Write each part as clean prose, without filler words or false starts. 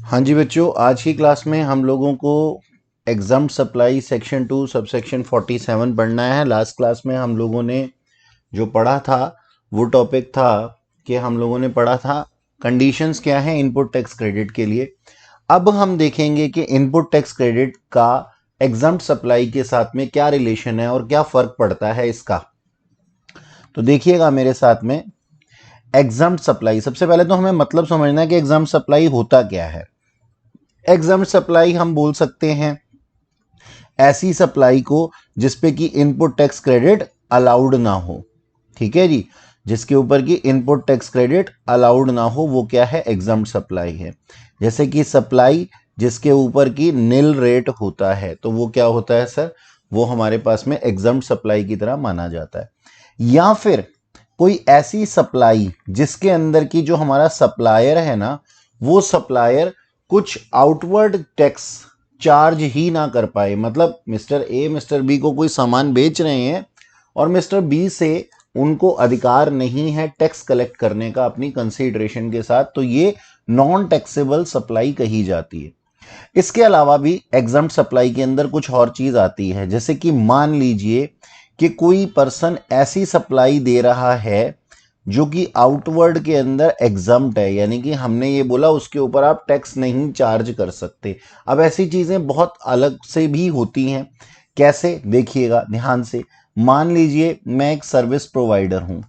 हाँ जी बच्चों, आज की क्लास में हम लोगों को एग्जाम सप्लाई सेक्शन 2 सबसेक्शन 47 पढ़ना है। लास्ट क्लास में हम लोगों ने जो पढ़ा था वो टॉपिक था कि हम लोगों ने पढ़ा था कंडीशंस क्या हैं इनपुट टैक्स क्रेडिट के लिए। अब हम देखेंगे कि इनपुट टैक्स क्रेडिट का एग्जाम सप्लाई के साथ में क्या रिलेशन है और क्या फ़र्क पड़ता है इसका। तो देखिएगा मेरे साथ में, एग्जाम सप्लाई सबसे पहले तो हमें मतलब समझना है कि एग्जाम सप्लाई होता क्या है। एग्जाम सप्लाई हम बोल सकते हैं ऐसी सप्लाई को जिसपे कि इनपुट टैक्स क्रेडिट अलाउड ना हो। ठीक है जी, जिसके ऊपर की इनपुट टैक्स क्रेडिट अलाउड ना हो वो क्या है, एग्जम्प्ट सप्लाई है। जैसे कि सप्लाई जिसके ऊपर की नील रेट होता है तो वो क्या होता है सर, वो हमारे पास में एग्जम्प्ट सप्लाई की तरह माना जाता है। या फिर कोई ऐसी सप्लाई जिसके अंदर की जो हमारा सप्लायर है ना, वो सप्लायर कुछ आउटवर्ड टैक्स चार्ज ही ना कर पाए। मतलब मिस्टर ए मिस्टर बी को कोई सामान बेच रहे हैं और मिस्टर बी से उनको अधिकार नहीं है टैक्स कलेक्ट करने का अपनी कंसीडरेशन के साथ, तो ये नॉन टैक्सेबल सप्लाई कही जाती है। इसके अलावा भी एग्जम्प्ट सप्लाई के अंदर कुछ और चीज आती है, जैसे कि मान लीजिए कि कोई पर्सन ऐसी सप्लाई दे रहा है जो कि आउटवर्ड के अंदर एग्जम्प्ट है, यानी कि हमने ये बोला उसके ऊपर आप टैक्स नहीं चार्ज कर सकते। अब ऐसी चीजें बहुत अलग से भी होती हैं। कैसे, देखिएगा ध्यान से। मान लीजिए मैं एक सर्विस प्रोवाइडर हूं,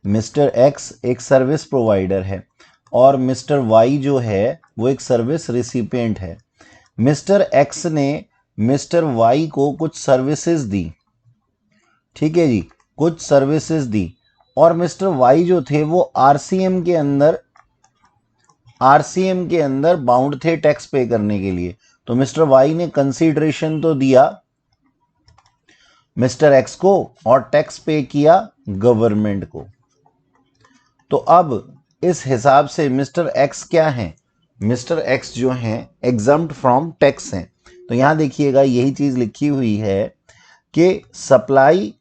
मिस्टर एक्स एक सर्विस प्रोवाइडर है और मिस्टर वाई जो है वो एक सर्विस रिसिपिएंट है। मिस्टर एक्स ने मिस्टर वाई को कुछ सर्विसेज दी, ठीक है जी, कुछ सर्विसेज दी, और मिस्टर वाई जो थे वो आरसीएम के अंदर बाउंड थे टैक्स पे करने के लिए। तो मिस्टर वाई ने कंसीडरेशन तो दिया मिस्टर एक्स को और टैक्स पे किया गवर्नमेंट को। तो अब इस हिसाब से मिस्टर एक्स क्या है, मिस्टर एक्स जो हैं एग्जम्प्ट फ्रॉम टैक्स हैं। तो यहां देखिएगा यही चीज लिखी हुई है कि supply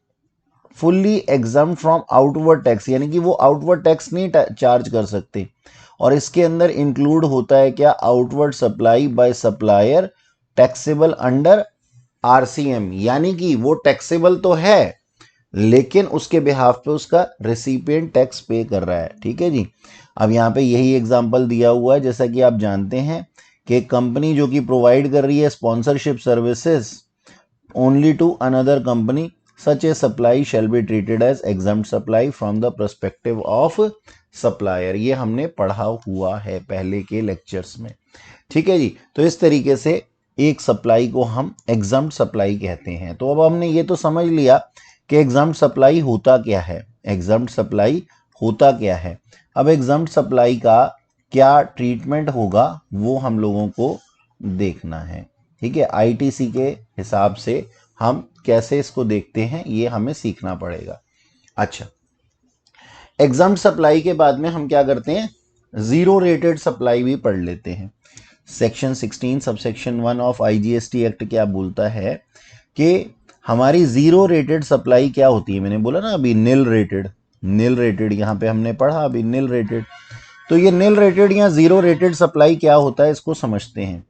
fully exempt from outward tax, यानी कि वो आउटवर्ड टैक्स नहीं चार्ज कर सकते। और इसके अंदर इंक्लूड होता है क्या, outward supply by supplier taxable under RCM, यानी कि वो टैक्सेबल तो है लेकिन उसके बिहाफ पे उसका रेसिपिएंट टैक्स पे कर रहा है। ठीक है जी। अब यहाँ पे यही एग्जांपल दिया हुआ है, जैसा कि आप जानते हैं कि कंपनी जो कि प्रोवाइड कर रही है sponsorship services only to another company, such a supply shall be treated as exempt supply from the perspective of supplier। ये हमने पढ़ा हुआ है पहले के लेक्चर्स में। ठीक है जी। तो इस तरीके से एक सप्लाई को हम एग्जम्प्ट सप्लाई कहते हैं। तो अब हमने ये तो समझ लिया कि एग्जम्प्ट सप्लाई होता क्या है, एग्जम्प्ट सप्लाई होता क्या है। अब एग्जम्प्ट सप्लाई का क्या ट्रीटमेंट होगा वो हम लोगों को देखना है। ठीक है, आईटीसी के हिसाब से हम कैसे इसको देखते हैं ये हमें सीखना पड़ेगा। अच्छा, एग्जम्प्ट सप्लाई के बाद में हम क्या करते हैं, जीरो रेटेड सप्लाई भी पढ़ लेते हैं। Section 16 subsection 1 of IGST act क्या बोलता है कि हमारी जीरो रेटेड सप्लाई क्या होती है। मैंने बोला ना अभी नील रेटेड, नील रेटेड यहाँ पे हमने पढ़ा अभी नील रेटेड। तो ये नील रेटेड या जीरो रेटेड सप्लाई क्या होता है इसको समझते हैं।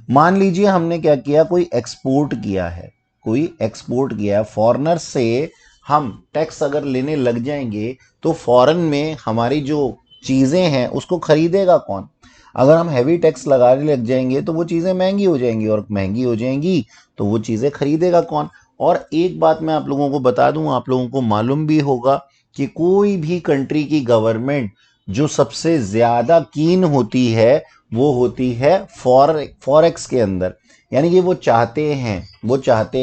मान लीजिए हमने क्या किया, कोई एक्सपोर्ट किया है, कोई एक्सपोर्ट किया है फॉरेनर से, हम टैक्स अगर लेने लग जाएंगे तो फॉरेन में हमारी जो चीज़ें हैं उसको खरीदेगा कौन। अगर हम हैवी टैक्स लगाने लग जाएंगे तो वो चीज़ें महंगी हो जाएंगी, और महंगी हो जाएंगी तो वो चीज़ें खरीदेगा कौन। और एक बात मैं आप लोगों को बता दूं, आप लोगों को मालूम भी होगा कि कोई भी कंट्री की गवर्नमेंट जो सबसे ज़्यादा कीन होती है वो होती है फॉरेक्स के अंदर। यानी कि वो चाहते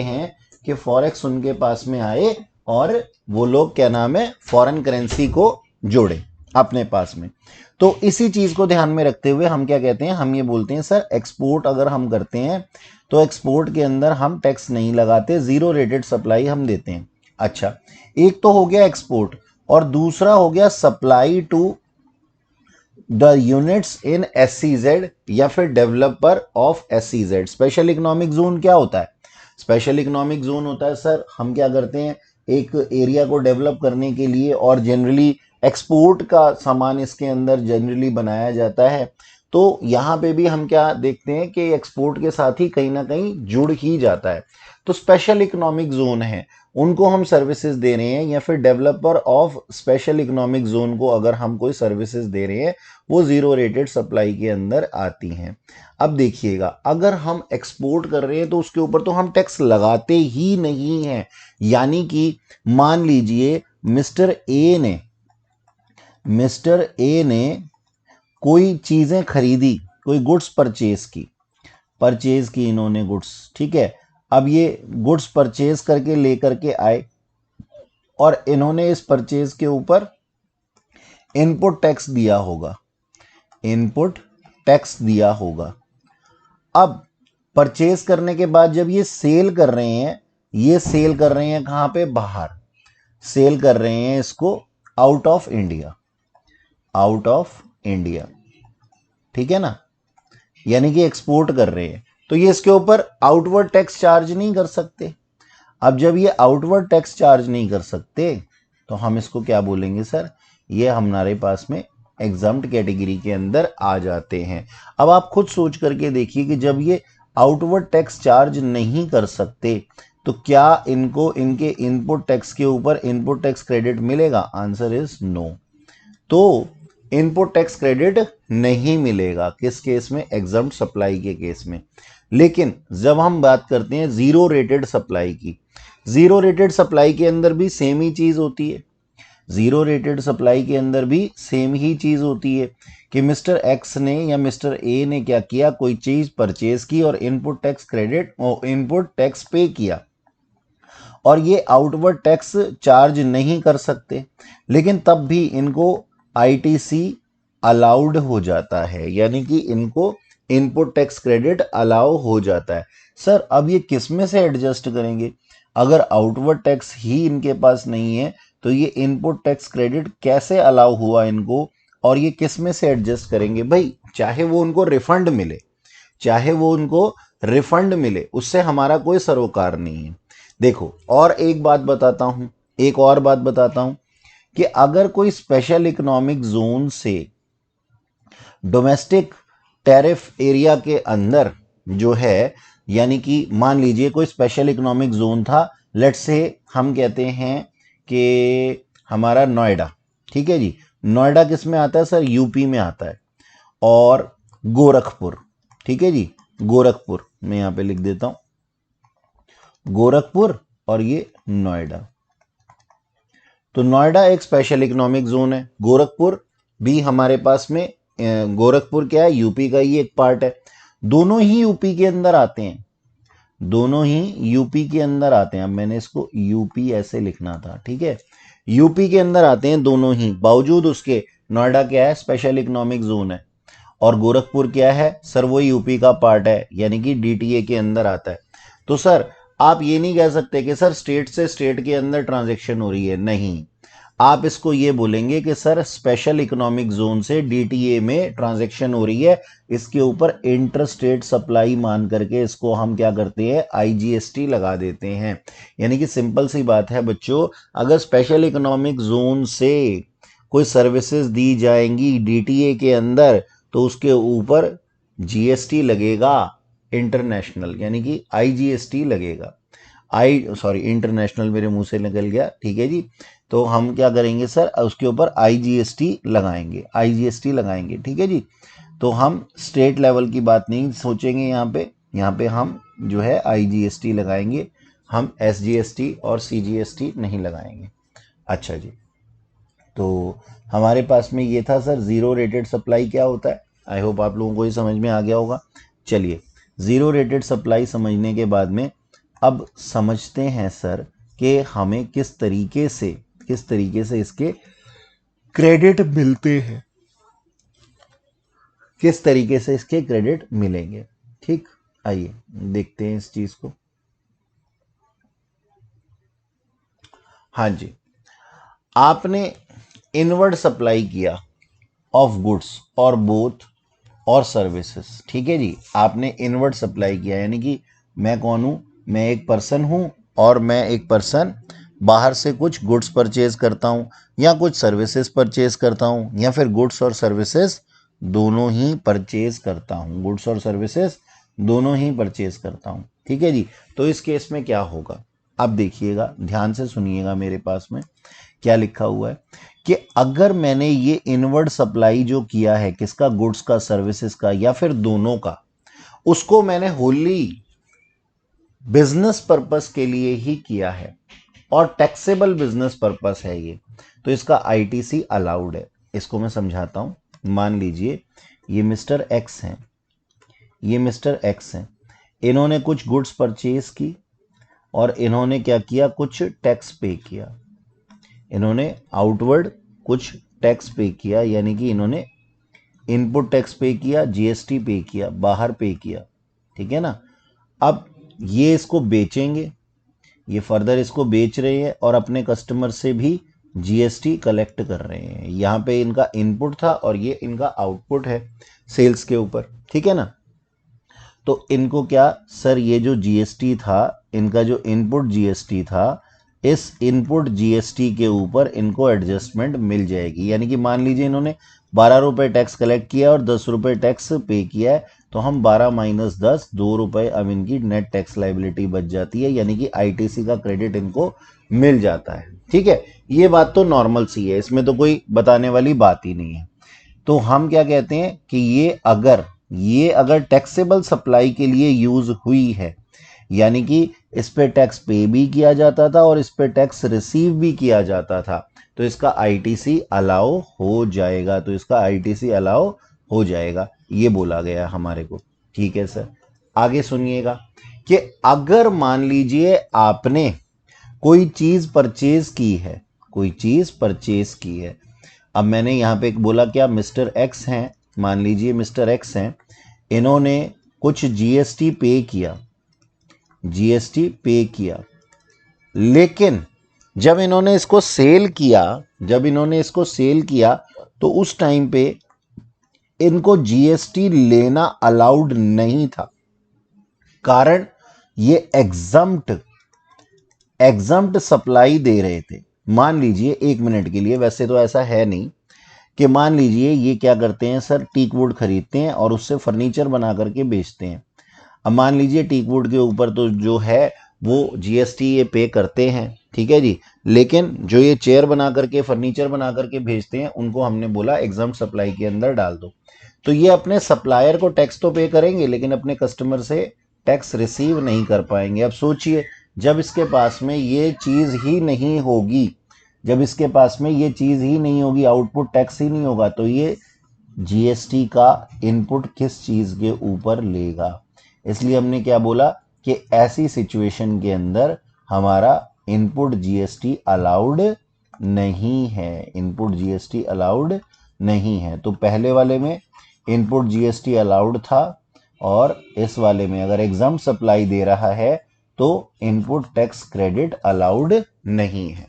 हैं कि फॉरेक्स उनके पास में आए और वो लोग क्या नाम है, फॉरेन करेंसी को जोड़े अपने पास में। तो इसी चीज को ध्यान में रखते हुए हम क्या कहते हैं, हम ये बोलते हैं सर एक्सपोर्ट अगर हम करते हैं तो एक्सपोर्ट के अंदर हम टैक्स नहीं लगाते, जीरो रेटेड सप्लाई हम देते हैं। अच्छा, एक तो हो गया एक्सपोर्ट और दूसरा हो गया supply to the units in SEZ या फिर developer of SEZ. Special economic zone क्या होता है, स्पेशल इकोनॉमिक जोन होता है सर, हम क्या करते हैं एक एरिया को डेवलप करने के लिए, और जनरली एक्सपोर्ट का सामान इसके अंदर जनरली बनाया जाता है, तो यहाँ पे भी हम क्या देखते हैं कि एक्सपोर्ट के साथ ही कहीं ना कहीं जुड़ ही जाता है। तो स्पेशल इकोनॉमिक जोन है, उनको हम सर्विसेज दे रहे हैं, या फिर developer of special economic zone को अगर हम कोई सर्विसेज दे रहे हैं, वो जीरो रेटेड सप्लाई के अंदर आती हैं। अब देखिएगा, अगर हम एक्सपोर्ट कर रहे हैं तो उसके ऊपर तो हम टैक्स लगाते ही नहीं हैं। यानी कि मान लीजिए मिस्टर ए ने कोई चीजें खरीदी, कोई गुड्स परचेज की इन्होंने गुड्स, ठीक है। अब ये गुड्स परचेज करके लेकर के आए और इन्होंने इस परचेज के ऊपर इनपुट टैक्स दिया होगा, इनपुट टैक्स दिया होगा। अब परचेज करने के बाद जब ये सेल कर रहे हैं, ये सेल कर रहे हैं कहां पे, बाहर सेल कर रहे हैं इसको, out of India, out of India, ठीक है ना, यानी कि एक्सपोर्ट कर रहे हैं, तो ये इसके ऊपर आउटवर्ड टैक्स चार्ज नहीं कर सकते। अब जब ये आउटवर्ड टैक्स चार्ज नहीं कर सकते तो हम इसको क्या बोलेंगे सर, ये हमारे पास में एग्जम्प्ट कैटेगरी के अंदर आ जाते हैं। अब आप खुद सोच करके देखिए कि जब ये आउटवर्ड टैक्स चार्ज नहीं कर सकते तो क्या इनको इनके इनपुट टैक्स के ऊपर इनपुट टैक्स क्रेडिट मिलेगा? Answer is no. तो इनपुट टैक्स क्रेडिट नहीं मिलेगा किस केस में, एग्जम्प्ट सप्लाई के केस में। लेकिन जब हम बात करते हैं जीरो रेटेड सप्लाई की, जीरो रेटेड सप्लाई के अंदर भी सेम ही चीज होती है, जीरो रेटेड सप्लाई के अंदर भी सेम ही चीज होती है कि मिस्टर एक्स ने या मिस्टर ए ने क्या किया, कोई चीज परचेज की और इनपुट टैक्स क्रेडिट और इनपुट टैक्स पे किया, और ये आउटवर्ड टैक्स चार्ज नहीं कर सकते, लेकिन तब भी इनको आईटीसी अलाउड हो जाता है, यानी कि इनको इनपुट टैक्स क्रेडिट अलाउ हो जाता है। सर अब ये किस में से एडजस्ट करेंगे? अगर आउटवर्ड टैक्स ही इनके पास नहीं है तो ये इनपुट टैक्स क्रेडिट कैसे अलाउ हुआ इनको, और ये किस में से एडजस्ट करेंगे? भाई चाहे वो उनको रिफंड मिले, चाहे वो उनको रिफंड मिले, उससे हमारा कोई सरोकार नहीं है। देखो और एक बात बताता हूं, एक और बात बताता हूं कि अगर कोई स्पेशल इकोनॉमिक जोन से डोमेस्टिक टैरिफ एरिया के अंदर जो है, यानी कि मान लीजिए कोई स्पेशल इकोनॉमिक जोन था, लेट्स से हम कहते हैं कि हमारा नोएडा, ठीक है जी, नोएडा किस में आता है सर? यूपी में आता है, और गोरखपुर, ठीक है जी, गोरखपुर मैं यहां पे लिख देता हूं, गोरखपुर और ये नोएडा। तो नोएडा एक स्पेशल इकोनॉमिक जोन है, गोरखपुर भी हमारे पास में, गोरखपुर क्या है, यूपी का ही एक पार्ट है। दोनों ही यूपी के अंदर आते हैं, दोनों ही यूपी के अंदर आते हैं। अब मैंने इसको यूपी ऐसे लिखना था, ठीक है, यूपी के अंदर आते हैं दोनों ही, बावजूद उसके नोएडा क्या है, स्पेशल इकोनॉमिक जोन है, और गोरखपुर क्या है सर, वो यूपी का पार्ट है, यानी कि डीटीए के अंदर आता है। तो सर आप ये नहीं कह सकते कि सर स्टेट से स्टेट के अंदर ट्रांजैक्शन हो रही है, नहीं, आप इसको ये बोलेंगे कि सर स्पेशल इकोनॉमिक जोन से डीटीए में ट्रांजैक्शन हो रही है, इसके ऊपर इंटर स्टेट सप्लाई मान करके इसको हम क्या करते हैं, आईजीएसटी लगा देते हैं। यानी कि सिंपल सी बात है बच्चों, अगर स्पेशल इकोनॉमिक जोन से कोई सर्विसेज दी जाएंगी डीटीए के अंदर तो उसके ऊपर जीएसटी लगेगा इंटरनेशनल, यानी कि आईजीएसटी लगेगा, इंटरनेशनल मेरे मुंह से निकल गया, ठीक है जी। तो हम क्या करेंगे सर, उसके ऊपर आईजीएसटी लगाएंगे, आईजीएसटी लगाएंगे, ठीक है जी। तो हम स्टेट लेवल की बात नहीं सोचेंगे यहाँ पे हम जो है आईजीएसटी लगाएंगे, हम एसजीएसटी और सीजीएसटी नहीं लगाएंगे। अच्छा जी, तो हमारे पास में ये था सर जीरो रेटेड सप्लाई क्या होता है। आई होप आप लोगों को ये समझ में आ गया होगा। चलिए, जीरो रेटेड सप्लाई समझने के बाद में अब समझते हैं सर कि हमें किस तरीके से इसके क्रेडिट मिलते हैं, किस तरीके से इसके क्रेडिट मिलेंगे। ठीक, आइए देखते हैं इस चीज को। हाँ जी, आपने इनवर्ड सप्लाई किया ऑफ गुड्स और बोथ और सर्विसेज, ठीक है जी, आपने इनवर्ड सप्लाई किया, यानी कि मैं कौन हूं, मैं एक पर्सन हूं, और मैं एक पर्सन बाहर से कुछ गुड्स परचेज करता हूं या कुछ सर्विसेज परचेज करता हूं, या फिर गुड्स और सर्विसेज दोनों ही परचेज करता हूं, गुड्स और सर्विसेज दोनों ही परचेज करता हूं। ठीक है जी। तो इस केस में क्या होगा, अब देखिएगा, ध्यान से सुनिएगा, मेरे पास में क्या लिखा हुआ है कि अगर मैंने ये इनवर्ड सप्लाई जो किया है, किसका, गुड्स का, सर्विसेज का, या फिर दोनों का, उसको मैंने होली बिजनेस पर्पस के लिए ही किया है और टैक्सेबल बिजनेस पर्पस है ये, तो इसका आईटीसी अलाउड है। इसको मैं समझाता हूं। मान लीजिए ये मिस्टर एक्स हैं, ये मिस्टर एक्स हैं, इन्होंने कुछ गुड्स परचेज की और इन्होंने क्या किया, कुछ टैक्स पे किया, इन्होंने आउटवर्ड कुछ टैक्स पे किया, यानी कि इन्होंने इनपुट टैक्स पे किया, जीएसटी पे किया, बाहर पे किया। ठीक है ना। अब ये इसको बेचेंगे, ये फर्दर इसको बेच रहे हैं और अपने कस्टमर से भी जीएसटी कलेक्ट कर रहे हैं। यहाँ पे इनका इनपुट था और ये इनका आउटपुट है सेल्स के ऊपर। ठीक है ना। तो इनको क्या सर, ये जो जीएसटी था, इनका जो इनपुट जीएसटी था, इस इनपुट जीएसटी के ऊपर इनको एडजस्टमेंट मिल जाएगी। यानी कि मान लीजिए इन्होंने 12 रुपये टैक्स कलेक्ट किया और 10 रुपये टैक्स पे किया है, तो हम 12 माइनस 10, 2 रुपये, अब इनकी नेट टैक्स लाइबिलिटी बच जाती है, यानी कि आईटीसी का क्रेडिट इनको मिल जाता है। ठीक है। ये बात तो नॉर्मल सी है, इसमें तो कोई बताने वाली बात ही नहीं है। तो हम क्या कहते हैं कि ये अगर टैक्सेबल सप्लाई के लिए यूज हुई है, यानी कि इस पे टैक्स पे भी किया जाता था और इस पे टैक्स रिसीव भी किया जाता था, तो इसका आईटीसी अलाउ हो जाएगा, तो इसका आईटीसी अलाउ हो जाएगा, ये बोला गया हमारे को। ठीक है सर। आगे सुनिएगा कि अगर मान लीजिए आपने कोई चीज परचेज की है, कोई चीज परचेज की है। अब मैंने यहां पे बोला क्या, मिस्टर एक्स हैं, मान लीजिए मिस्टर एक्स हैं, इन्होंने कुछ जीएसटी पे किया, जीएसटी पे किया, लेकिन जब इन्होंने इसको सेल किया, जब इन्होंने इसको सेल किया, तो उस टाइम पे इनको जीएसटी लेना अलाउड नहीं था। कारण ये एग्जम्प्ट सप्लाई दे रहे थे। मान लीजिए, एक मिनट के लिए, वैसे तो ऐसा है नहीं, कि मान लीजिए ये क्या करते हैं सर, टीक वुड खरीदते हैं और उससे फर्नीचर बना करके बेचते हैं। अब मान लीजिए टीक वुड के ऊपर तो जो है वो जीएसटी ये पे करते हैं, ठीक है जी, लेकिन जो ये चेयर बना करके, फर्नीचर बना करके भेजते हैं, उनको हमने बोला एग्जाम सप्लाई के अंदर डाल दो। तो ये अपने सप्लायर को टैक्स तो पे करेंगे, लेकिन अपने कस्टमर से टैक्स रिसीव नहीं कर पाएंगे। अब सोचिए, जब इसके पास में ये चीज ही नहीं होगी, जब इसके पास में ये चीज ही नहीं होगी, आउटपुट टैक्स ही नहीं होगा, तो ये जीएसटी का इनपुट किस चीज के ऊपर लेगा। इसलिए हमने क्या बोला कि ऐसी सिचुएशन के अंदर हमारा इनपुट जीएसटी अलाउड नहीं है, इनपुट जीएसटी अलाउड नहीं है। तो पहले वाले में इनपुट जीएसटी अलाउड था और इस वाले में अगर एग्जाम सप्लाई दे रहा है तो इनपुट टैक्स क्रेडिट अलाउड नहीं है।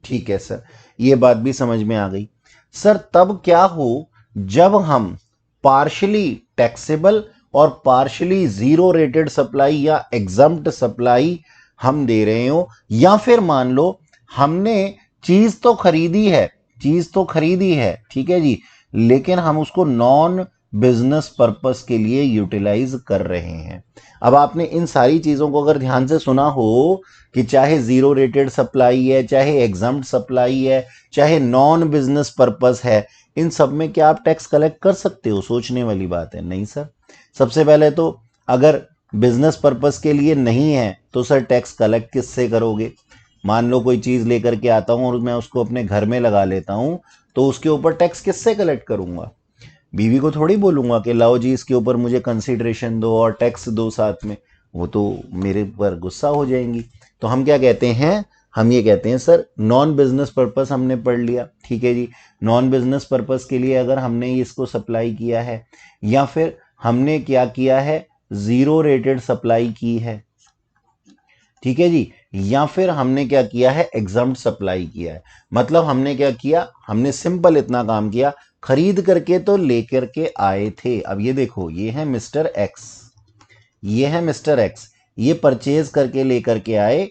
ठीक है सर, ये बात भी समझ में आ गई। सर तब क्या हो जब हम पार्शली टैक्सेबल और पार्शली जीरो रेटेड सप्लाई या एग्जम्प्ट सप्लाई हम दे रहे हो, या फिर मान लो हमने चीज तो खरीदी है, चीज तो खरीदी है, ठीक है जी, लेकिन हम उसको नॉन बिजनेस पर्पस के लिए यूटिलाइज कर रहे हैं। अब आपने इन सारी चीजों को अगर ध्यान से सुना हो कि चाहे जीरो रेटेड सप्लाई है, चाहे एग्जम्प्ट सप्लाई है, चाहे नॉन बिजनेस पर्पस है, इन सब में क्या आप टैक्स कलेक्ट कर सकते हो? सोचने वाली बात है। नहीं सर। सबसे पहले तो अगर बिजनेस पर्पस के लिए नहीं है तो सर टैक्स कलेक्ट किससे करोगे? मान लो कोई चीज लेकर के आता हूं और मैं उसको अपने घर में लगा लेता हूं, तो उसके ऊपर टैक्स किससे कलेक्ट करूंगा? बीवी को थोड़ी बोलूंगा कि लाओ जी इसके ऊपर मुझे कंसिडरेशन दो और टैक्स दो साथ में, वो तो मेरे पर गुस्सा हो जाएंगी। तो हम क्या कहते हैं, हम ये कहते हैं सर नॉन बिजनेस पर्पस हमने पढ़ लिया, ठीक है जी, नॉन बिजनेस पर्पस के लिए अगर हमने इसको सप्लाई किया है, या फिर हमने क्या किया है, जीरो रेटेड सप्लाई की है, ठीक है जी, या फिर हमने क्या किया है, एग्जम्प्ट सप्लाई किया है। मतलब हमने क्या किया, हमने सिंपल इतना काम किया, खरीद करके तो लेकर के आए थे। अब ये देखो, ये है मिस्टर एक्स, ये है मिस्टर एक्स, ये परचेज करके लेकर के आए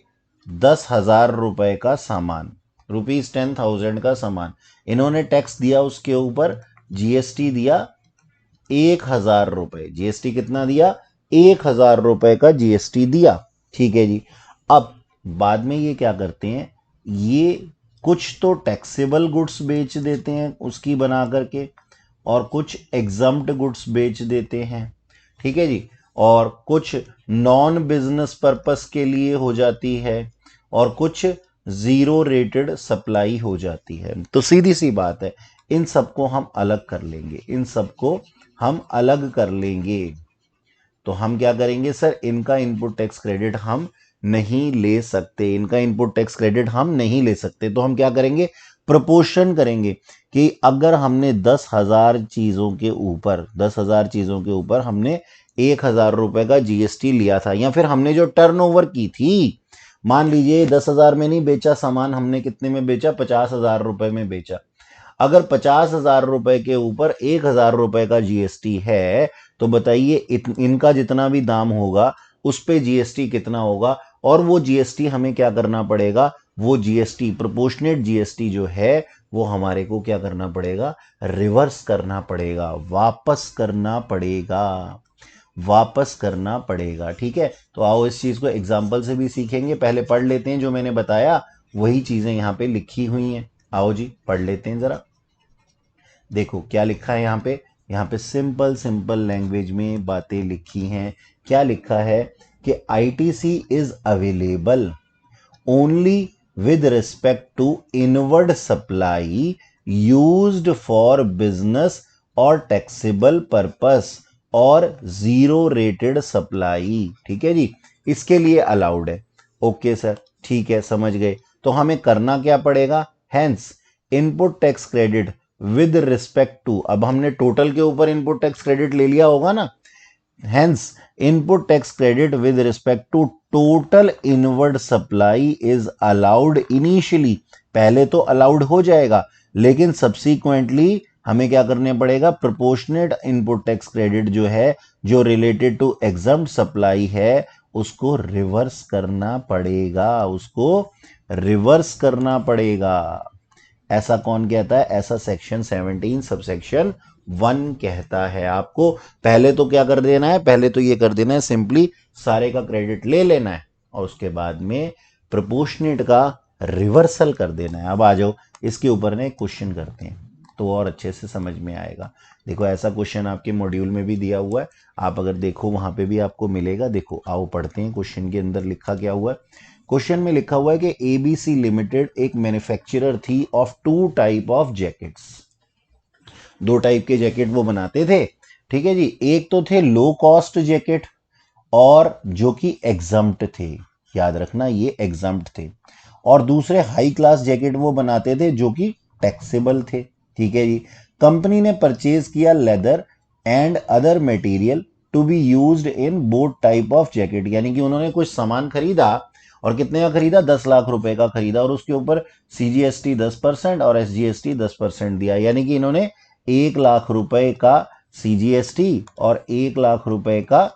10,000 रुपए का सामान, ₹10,000 का सामान। इन्होंने टैक्स दिया, उसके ऊपर जीएसटी दिया 1000 रुपए जीएसटी कितना दिया, 1000 रुपए का जीएसटी दिया। ठीक है जी। अब बाद में ये क्या करते हैं, ये कुछ तो टैक्सेबल गुड्स बेच देते हैं उसकी बना करके, और कुछ एग्जम्प्ट गुड्स बेच देते हैं। ठीक है जी। और कुछ नॉन बिजनेस पर्पस के लिए हो जाती है, और कुछ जीरो रेटेड सप्लाई हो जाती है। तो सीधी सी बात है, इन सबको हम अलग कर लेंगे, इन सबको हम अलग कर लेंगे। तो हम क्या करेंगे सर, इनका इनपुट टैक्स क्रेडिट हम नहीं ले सकते, इनका इनपुट टैक्स क्रेडिट हम नहीं ले सकते। तो हम क्या करेंगे, प्रोपोर्शन करेंगे कि अगर हमने 10,000 चीजों के ऊपर 10,000 चीजों के ऊपर हमने 1,000 रुपए का जीएसटी लिया था, या फिर हमने जो टर्नओवर की थी, मान लीजिए 10,000 में नहीं बेचा सामान, हमने कितने में बेचा, 50,000 रुपए में बेचा। अगर 50,000 रुपए के ऊपर 1,000 रुपए का जीएसटी है, तो बताइए इनका जितना भी दाम होगा उस पे जीएसटी कितना होगा, और वो जीएसटी हमें क्या करना पड़ेगा, वो जीएसटी प्रोपोर्शनेट जीएसटी जो है वो हमारे को क्या करना पड़ेगा, रिवर्स करना पड़ेगा, वापस करना पड़ेगा, वापस करना पड़ेगा। ठीक है। तो आओ इस चीज को एग्जाम्पल से भी सीखेंगे, पहले पढ़ लेते हैं जो मैंने बताया वही चीजें यहां पे लिखी हुई हैं। आओ जी पढ़ लेते हैं जरा। देखो क्या लिखा है यहाँ पे सिंपल सिंपल लैंग्वेज में बातें लिखी हैं। क्या लिखा है कि ITC is available only with respect to inward supply used for business और टैक्सेबल पर्पस और जीरो रेटेड सप्लाई। ठीक है जी, इसके लिए अलाउड है। ओके सर, ठीक है, समझ गए। तो हमें करना क्या पड़ेगा, hence input tax credit with respect to, अब हमने टोटल के ऊपर इनपुट टैक्स क्रेडिट ले लिया होगा ना, hence input tax credit with respect to total inward supply is allowed initially, पहले तो अलाउड हो जाएगा, लेकिन सब्सीक्वेंटली हमें क्या करने पड़ेगा, प्रोपोर्शनेट इनपुट टैक्स क्रेडिट जो है, जो रिलेटेड टू एग्जम्प्ट सप्लाई है, उसको रिवर्स करना पड़ेगा, उसको रिवर्स करना पड़ेगा। ऐसा कौन कहता है, ऐसा सेक्शन 17 सबसेक्शन 1 कहता है। आपको पहले तो क्या कर देना है, पहले तो ये कर देना है, सिंपली सारे का क्रेडिट ले लेना है, और उसके बाद में प्रोपोर्शनेट का रिवर्सल कर देना है। अब आ जाओ इसके ऊपर ने क्वेश्चन करते हैं तो और अच्छे से समझ में आएगा। देखो ऐसा क्वेश्चन आपके मॉड्यूल में भी दिया हुआ है, आप अगर देखो वहां पे भी आपको मिलेगा। देखो आओ पढ़ते हैं, क्वेश्चन के अंदर लिखा क्या हुआ है। क्वेश्चन में लिखा हुआ है कि एबीसी लिमिटेड एक मैन्युफैक्चरर थी of 2 type of jackets, 2 type के जैकेट वो बनाते थे। ठीक है जी, एक तो थे लो कॉस्ट जैकेट, और जो कि एग्जम्प्ट थे, याद रखना ये एग्जम्प्ट थे, और दूसरे हाई क्लास जैकेट वो बनाते थे जो कि टैक्सेबल थे। ठीक है जी। कंपनी ने परचेज किया leather and other material to be used in both type of jacket, यानी कि उन्होंने कुछ सामान खरीदा, और कितने का खरीदा, 10 लाख रुपए का खरीदा, और उसके ऊपर सीजीएसटी 10% और एसजीएसटी 10% दिया, यानी कि इन्होंने 1 लाख रुपए का सीजीएसटी और 1 लाख रुपए का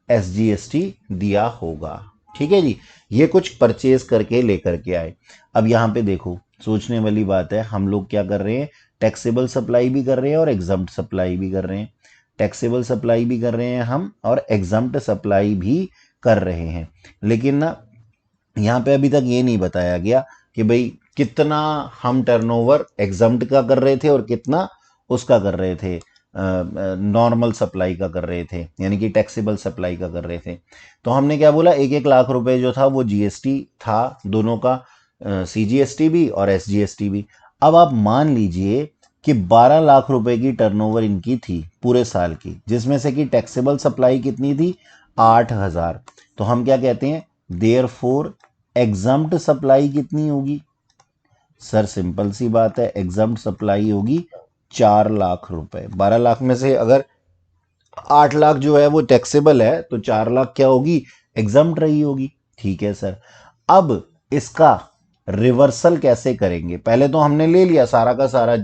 एसजीएसटी दिया होगा। ठीक है जी, ये कुछ परचेज करके लेकर के आए। अब यहां पे देखो सोचने वाली बात है, हम लोग क्या कर रहे हैं, टैक्सेबल सप्लाई भी कर रहे हैं और एग्जम्प्ट सप्लाई भी कर रहे हैं, टैक्सेबल सप्लाई भी कर रहे हैं हम, और एग्जम्प्ट सप्लाई भी कर रहे हैं। लेकिन ना यहाँ पे अभी तक ये नहीं बताया गया कि भाई कितना हम टर्नओवर एग्जम्प्ट का कर रहे थे और कितना उसका कर रहे थे, नॉर्मल सप्लाई का कर रहे थे, यानी कि टैक्सेबल सप्लाई का कर रहे थे। तो हमने क्या बोला, 1-1 लाख रुपए जो था वो जीएसटी था, दोनों का, सीजीएसटी भी और एसजीएसटी भी। अब आप मान लीजिए कि 12 लाख रुपए की टर्नओवर इनकी थी पूरे साल की, जिसमें से कि टैक्सेबल सप्लाई कितनी थी, 8,000। तो हम क्या कहते हैं, देयरफॉर एग्जम्प्ट सप्लाई कितनी होगी, सर सिंपल सी बात है, एग्जम्प्ट सप्लाई होगी 4 लाख रुपए। 12 लाख में से अगर 8 लाख जो है वो टैक्सेबल है, तो 4 लाख क्या होगी, एग्जम्प्ट रही होगी। ठीक है सर। अब इसका रिवर्सल कैसे करेंगे, पहले तो हमने ले लिया सारा का सारा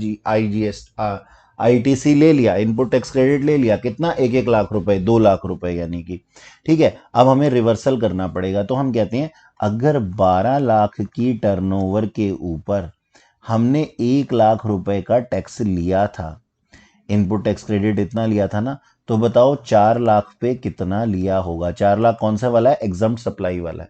आईटीसी ले लिया, इनपुट टैक्स क्रेडिट ले लिया, कितना, 1-1 लाख रुपए, 2 लाख रुपए यानी कि। ठीक है, अब हमें रिवर्सल करना पड़ेगा। तो हम कहते हैं अगर 12 लाख की टर्नओवर के ऊपर हमने 1 लाख रुपए का टैक्स लिया था, इनपुट टैक्स क्रेडिट इतना लिया था ना, तो बताओ 4 लाख पे कितना लिया होगा। 4 लाख कौन सा वाला है, एग्जम्प्ट सप्लाई वाला है।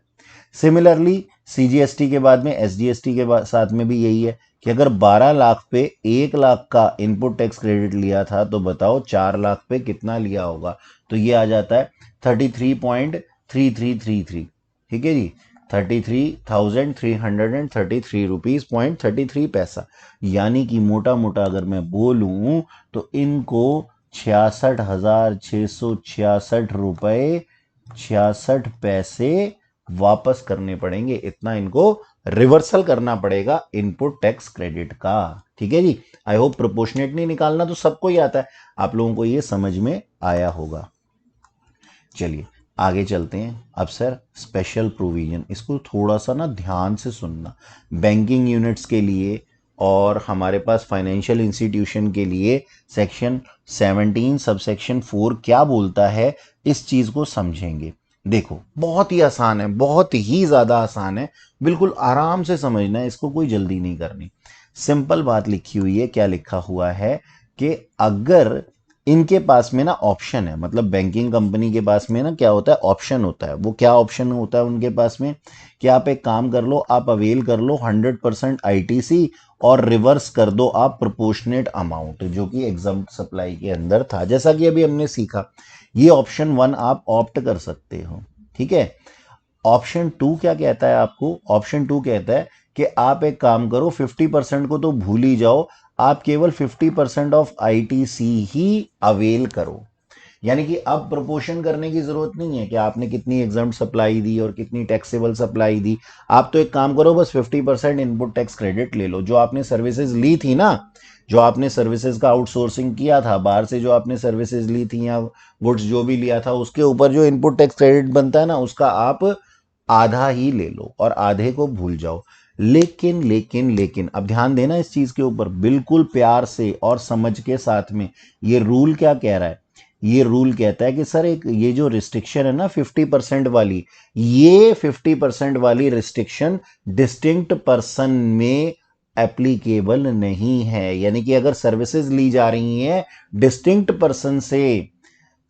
सिमिलरली सीजीएसटी के बाद में एसजीएसटी के साथ में भी यही है कि अगर 12 लाख पे 1 लाख का इनपुट टैक्स क्रेडिट लिया था, तो बताओ 4 लाख पे कितना लिया होगा। तो ये आ जाता है 33.3333। ठीक है जी, 33,333 रुपीज.33 यानी कि मोटा मोटा अगर मैं बोलूं तो इनको 66,666 रुपए 66 पैसे वापस करने पड़ेंगे। इतना इनको रिवर्सल करना पड़ेगा इनपुट टैक्स क्रेडिट का। ठीक है जी, आई होप प्रोपोर्शनेट नहीं निकालना तो सबको ही आता है, आप लोगों को ये समझ में आया होगा। चलिए आगे चलते हैं। अब सर स्पेशल प्रोविजन, इसको थोड़ा सा ना ध्यान से सुनना। बैंकिंग यूनिट्स के लिए और हमारे पास फाइनेंशियल इंस्टीट्यूशन के लिए सेक्शन 17 सबसेक्शन 4 क्या बोलता है, इस चीज को समझेंगे। देखो बहुत ही आसान है, बहुत ही ज्यादा आसान है, बिल्कुल आराम से समझना है, इसको कोई जल्दी नहीं करनी। सिंपल बात लिखी हुई है, क्या लिखा हुआ है कि अगर इनके पास में ना ऑप्शन है, मतलब बैंकिंग कंपनी के पास में ना क्या होता है, ऑप्शन होता है। वो क्या ऑप्शन होता है उनके पास में कि आप एक काम कर लो, आप अवेल कर लो 100% आईटीसी और रिवर्स कर दो आप प्रोपोर्शनेट अमाउंट, जो कि एग्जम्प्ट सप्लाई के अंदर था। जैसा कि अभी हमने सीखा, ये ऑप्शन 1 आप ऑप्ट कर सकते हो। ठीक है, ऑप्शन 2 क्या कहता है आपको, ऑप्शन 2 कहता है कि आप एक काम करो, 50% को तो भूल ही जाओ, आप केवल 50% ऑफ आईटीसी ही अवेल करो। यानी कि अब प्रोपोर्शन करने की जरूरत नहीं है कि आपने कितनी एग्जाम सप्लाई दी और कितनी टैक्सेबल सप्लाई दी। आप तो एक काम करो, बस 50% इनपुट टैक्स क्रेडिट ले लो। जो आपने सर्विसेज ली थी ना, जो आपने सर्विसेज का आउटसोर्सिंग किया था, बाहर से जो आपने सर्विसेज ली थी या गुड्स जो भी लिया था, उसके ऊपर जो इनपुट टैक्स क्रेडिट बनता है ना, उसका आप आधा ही ले लो और आधे को भूल जाओ। लेकिन लेकिन लेकिन अब ध्यान देना इस चीज के ऊपर, बिल्कुल प्यार से और समझ के साथ में। ये रूल क्या कह रहा है, ये रूल कहता है कि सर एक ये जो रिस्ट्रिक्शन है ना 50% वाली, ये 50% वाली रिस्ट्रिक्शन डिस्टिंक्ट पर्सन में एप्लीकेबल नहीं है। यानी कि अगर सर्विसेज ली जा रही हैं डिस्टिंक्ट पर्सन से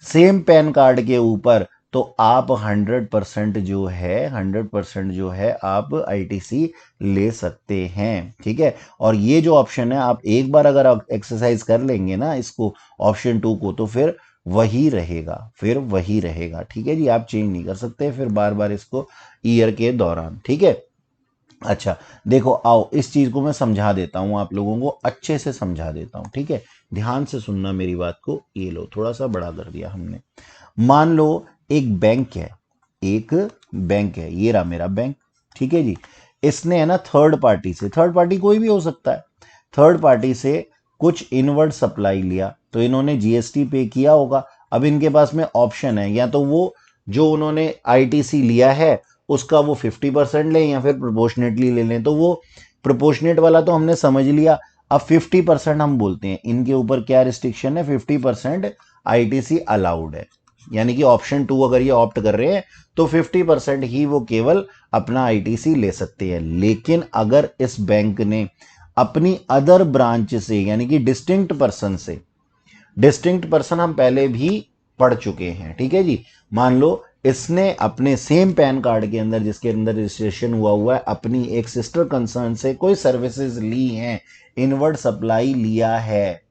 सेम पैन कार्ड के ऊपर, तो आप 100% जो है 100% जो है आप आईटीसी ले सकते हैं। ठीक है, और ये जो ऑप्शन है, आप एक बार अगर आप एक्सरसाइज कर लेंगे ना इसको, ऑप्शन 2 को, तो फिर वही रहेगा, फिर वही रहेगा। ठीक है जी, आप चेंज नहीं कर सकते फिर बार बार इसको ईयर के दौरान। ठीक है, अच्छा देखो आओ इस चीज को मैं समझा देता हूं, आप लोगों को अच्छे से समझा देता हूं। ठीक है, ध्यान से सुनना मेरी बात को। ये लो थोड़ा सा बड़ा कर दिया हमने। मान लो एक बैंक है, एक बैंक है, ये रहा मेरा बैंक। ठीक है जी, इसने है ना थर्ड पार्टी से, थर्ड पार्टी कोई भी हो सकता है, थर्ड पार्टी से कुछ इनवर्ड सप्लाई लिया, तो इन्होंने जीएसटी पे किया होगा। अब इनके पास में ऑप्शन है, या तो वो जो उन्होंने आईटीसी लिया है उसका वो 50% लें या फिर प्रोपोर्शनेटली ले लें। तो वो प्रोपोर्शनेट वाला तो हमने समझ लिया, अब 50% हम बोलते हैं। इनके ऊपर क्या रिस्ट्रिक्शन है, 50% आईटीसी अलाउड है। यानी कि ऑप्शन 2 अगर ये ऑप्ट कर रहे हैं तो 50% ही वो केवल अपना आईटीसी ले सकते हैं। लेकिन अगर इस बैंक ने अपनी अदर ब्रांच से, यानी कि डिस्टिंक्ट पर्सन से, डिस्टिंक्ट पर्सन हम पहले भी पढ़ चुके हैं। ठीक है जी, मान लो इसने अपने सेम पैन कार्ड के अंदर जिसके अंदर रजिस्ट्रेशन हुआ है, अपनी एक सिस्टर कंसर्न से कोई सर्विसेज ली हैं, इनवर्ड सप्लाई लिया है।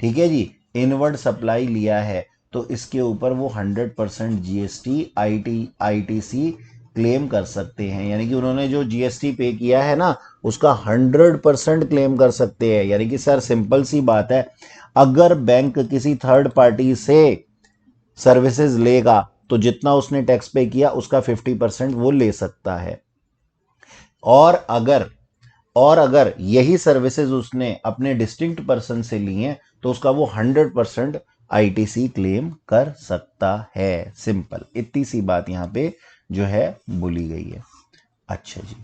ठीक है जी, इनवर्ड सप्लाई लिया है, तो इसके ऊपर वो 100% जीएसटी आईटीसी क्लेम कर सकते हैं। यानी कि उन्होंने जो जीएसटी पे किया है ना, उसका 100% क्लेम कर सकते हैं। यानी कि सर सिंपल सी बात है, अगर बैंक किसी थर्ड पार्टी से सर्विसेज लेगा तो जितना उसने टैक्स पे किया उसका 50% वो ले सकता है। और अगर यही सर्विसेज उसने अपने डिस्टिंक्ट पर्सन से ली हैं तो उसका वो 100% आईटीसी क्लेम कर सकता है। सिंपल, इतनी सी बात यहां पे जो है बोली गई है। अच्छा जी,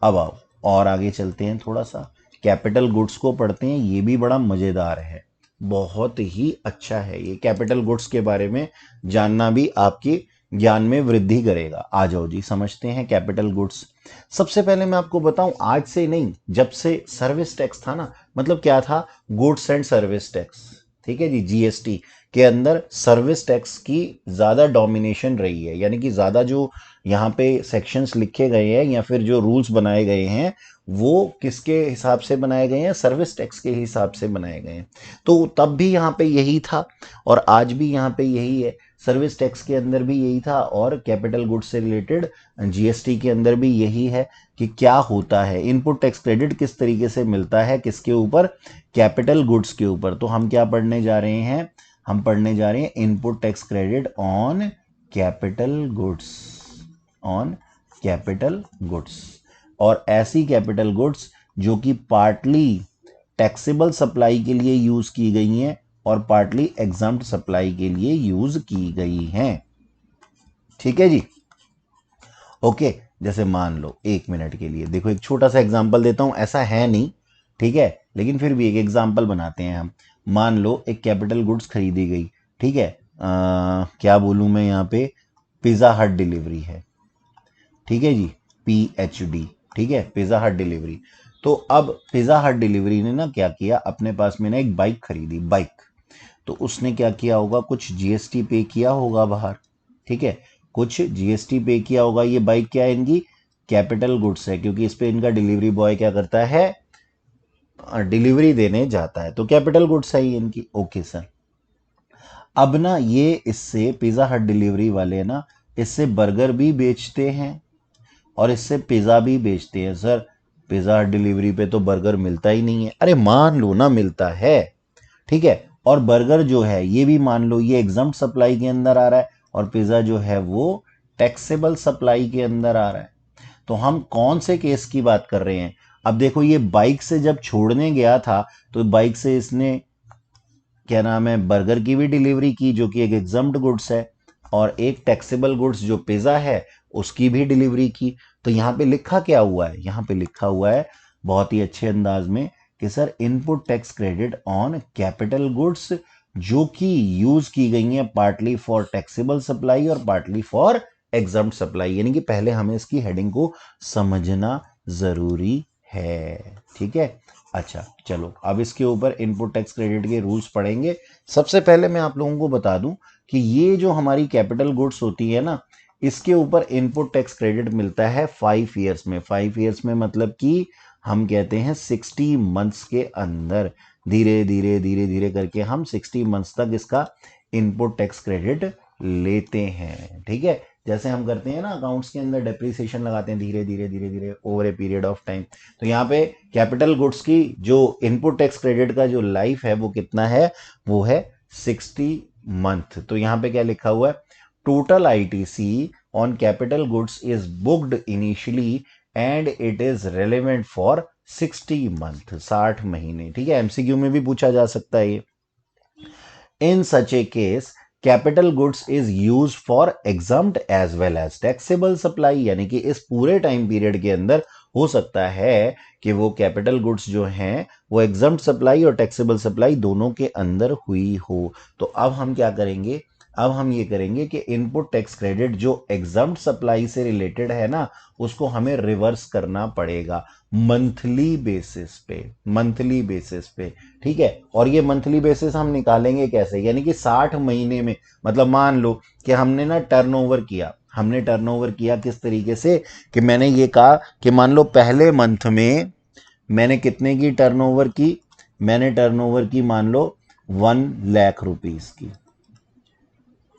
अब आओ और आगे चलते हैं, थोड़ा सा कैपिटल गुड्स को पढ़ते हैं। ये भी बड़ा मजेदार है, बहुत ही अच्छा है। ये कैपिटल गुड्स के बारे में जानना भी आपकी ज्ञान में वृद्धि करेगा। आ जाओ जी समझते हैं कैपिटल गुड्स। सबसे पहले मैं आपको बताऊं, आज से नहीं, जब से सर्विस टैक्स था ना, मतलब क्या था, गुड्स एंड सर्विस टैक्स। ठीक है जी। जीएसटी के अंदर सर्विस टैक्स की ज़्यादा डोमिनेशन रही है, यानी कि ज़्यादा जो यहाँ पे सेक्शंस लिखे गए हैं या फिर जो रूल्स बनाए गए हैं वो किसके हिसाब से बनाए गए हैं, सर्विस टैक्स के हिसाब से बनाए गए हैं। तो तब भी यहाँ पे यही था और आज भी यहाँ पे यही है, सर्विस टैक्स के अंदर भी यही था और कैपिटल गुड्स से रिलेटेड जीएसटी के अंदर भी यही है कि क्या होता है, इनपुट टैक्स क्रेडिट किस तरीके से मिलता है, किसके ऊपर, कैपिटल गुड्स के ऊपर। तो हम क्या पढ़ने जा रहे हैं, हम पढ़ने जा रहे हैं input tax credit on capital goods, on capital goods. और ऐसी कैपिटल गुड्स जो कि पार्टली टैक्सेबल सप्लाई के लिए यूज की गई हैं और पार्टली एग्जम्प्ट सप्लाई के लिए यूज की गई हैं। ठीक है जी। ओके, जैसे मान लो 1 मिनट के लिए देखो, एक छोटा सा एग्जांपल देता हूं, ऐसा है नहीं, ठीक है, लेकिन फिर भी एक एग्जांपल बनाते हैं हम। मान लो एक कैपिटल गुड्स खरीदी गई, ठीक है, क्या बोलूं मैं यहाँ पे, पिज़्ज़ा हट डिलीवरी है, ठीक है जी, PHD, ठीक है, पिज़्ज़ा हट डिलीवरी। तो अब पिज़्ज़ा हट डिलीवरी ने ना क्या किया, अपने पास में ना एक बाइक खरीदी, बाइक। तो उसने क्या किया होगा, कुछ जीएसटी पे किया होगा बाहर, ठीक है, कुछ जीएसटी पे किया होगा। ये बाइक क्या है, इनकी कैपिटल गुड्स है, क्योंकि इस पे इनका डिलीवरी बॉय क्या करता है, डिलीवरी देने जाता है, तो कैपिटल गुड्स है ये इनकी। ओके सर, अब ना ये इससे पिज़्ज़ा हट डिलीवरी वाले ना इससे बर्गर भी बेचते हैं और इससे पिज़्ज़ा भी बेचते हैं। सर पिज़्ज़ा हट डिलीवरी पे तो बर्गर मिलता ही नहीं है। अरे मान लो ना मिलता है, ठीक है, और बर्गर जो है ये भी मान लो ये एग्जम्प्ट सप्लाई के अंदर आ रहा है और पिज़्ज़ा जो है वो टैक्सेबल सप्लाई के अंदर आ रहा है। तो हम कौन से केस की बात कर रहे हैं। अब देखो ये बाइक से जब छोड़ने गया था तो बाइक से इसने क्या नाम है, बर्गर की भी डिलीवरी की जो कि एक एग्जम्प्ट गुड्स है, और एक टैक्सेबल गुड्स जो पिज़्ज़ा है उसकी भी डिलीवरी की। तो यहाँ पे लिखा क्या हुआ है, यहाँ पे लिखा हुआ है बहुत ही अच्छे अंदाज में कि sir input tax credit on capital goods जो कि यूज की गई हैं पार्टली फॉर टैक्सेबल सप्लाई और पार्टली फॉर एग्जम्प्ट सप्लाई। यानी कि पहले हमें इसकी हेडिंग को समझना जरूरी है, ठीक है। अच्छा चलो अब इसके ऊपर इनपुट टैक्स क्रेडिट के रूल्स पढ़ेंगे। सबसे पहले मैं आप लोगों को बता दूं कि ये जो हमारी कैपिटल गुड्स होती है ना, इसके ऊपर इनपुट टैक्स क्रेडिट मिलता है 5 ईयर्स में। 5 ईयर्स में मतलब कि हम कहते हैं 60 मंथ्स के अंदर, धीरे धीरे धीरे धीरे करके हम 60 मंथ्स तक इसका इनपुट टैक्स क्रेडिट लेते हैं, ठीक है। जैसे हम करते हैं ना अकाउंट्स के अंदर डेप्रिसिएशन लगाते हैं धीरे धीरे धीरे धीरे over a period of time. तो यहाँ पे कैपिटल गुड्स की जो इनपुट टैक्स क्रेडिट का जो लाइफ है वो कितना है, वो है 60 मंथ। तो यहाँ पे क्या लिखा हुआ है, total ITC on capital goods is booked initially and it is relevant for 60 month, 60 महीने, ठीक है। एमसीक्यू में भी पूछा जा सकता है ये। In such a case capital goods is use for exempt as well as taxable supply, यानी कि इस पूरे टाइम पीरियड के अंदर हो सकता है कि वो कैपिटल गुड्स जो हैं वो एग्जम्प्ट सप्लाई और टैक्सेबल सप्लाई दोनों के अंदर हुई हो। तो अब हम क्या करेंगे, अब हम ये करेंगे कि इनपुट टैक्स क्रेडिट जो एग्जम्प्ट सप्लाई से रिलेटेड है ना उसको हमें रिवर्स करना पड़ेगा मंथली बेसिस पे, मंथली बेसिस पे, ठीक है। और ये मंथली बेसिस हम निकालेंगे कैसे, यानी कि 60 महीने में, मतलब मान लो कि हमने ना टर्नओवर किया, हमने टर्नओवर किया किस तरीके से कि मैंने ये कहा कि मान लो पहले मंथ में मैंने कितने की टर्नओवर की, मैंने टर्नओवर की मान लो 1 लाख रुपीस की,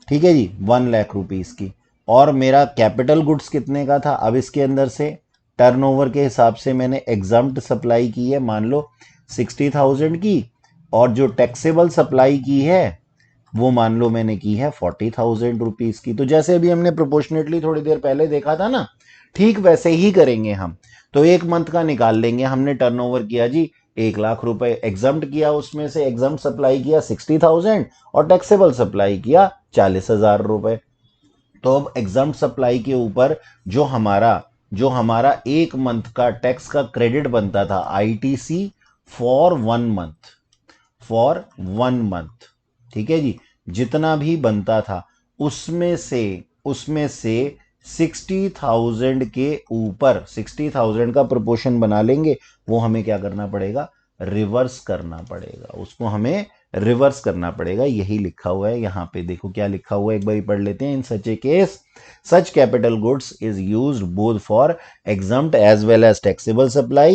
ठीक है जी, 1 लाख रुपीस की। और मेरा कैपिटल गुड्स कितने का था, अब इसके अंदर से टर्नओवर के हिसाब से मैंने एग्जम्प्ट सप्लाई की है मान लो 60,000 की, और जो टैक्सेबल सप्लाई की है वो मान लो मैंने की है 40,000 रुपीज की। तो जैसे अभी हमने प्रोपोर्शनेटली थोड़ी देर पहले देखा था ना, ठीक वैसे ही करेंगे हम। तो एक मंथ का निकाल लेंगे, हमने टर्नओवर किया जी 1 लाख रुपए, एग्जम्प्ट किया उसमें से, एग्जम्प्ट सप्लाई किया 60,000 और टैक्सेबल सप्लाई किया 40,000 रुपए। तो अब एग्जम्प्ट सप्लाई के ऊपर जो हमारा एक मंथ का टैक्स का क्रेडिट बनता था ITC for 1 month, for 1 month, ठीक है जी, जितना भी बनता था उसमें से 60,000 के ऊपर 60,000 का प्रोपोर्शन बना लेंगे, वो हमें क्या करना पड़ेगा, रिवर्स करना पड़ेगा, उसको हमें रिवर्स करना पड़ेगा, यही लिखा हुआ है यहाँ पे। देखो क्या लिखा हुआ है, एक बार पढ़ लेते हैं। इन such a case such capital goods is used both for exempt as well as taxable supply.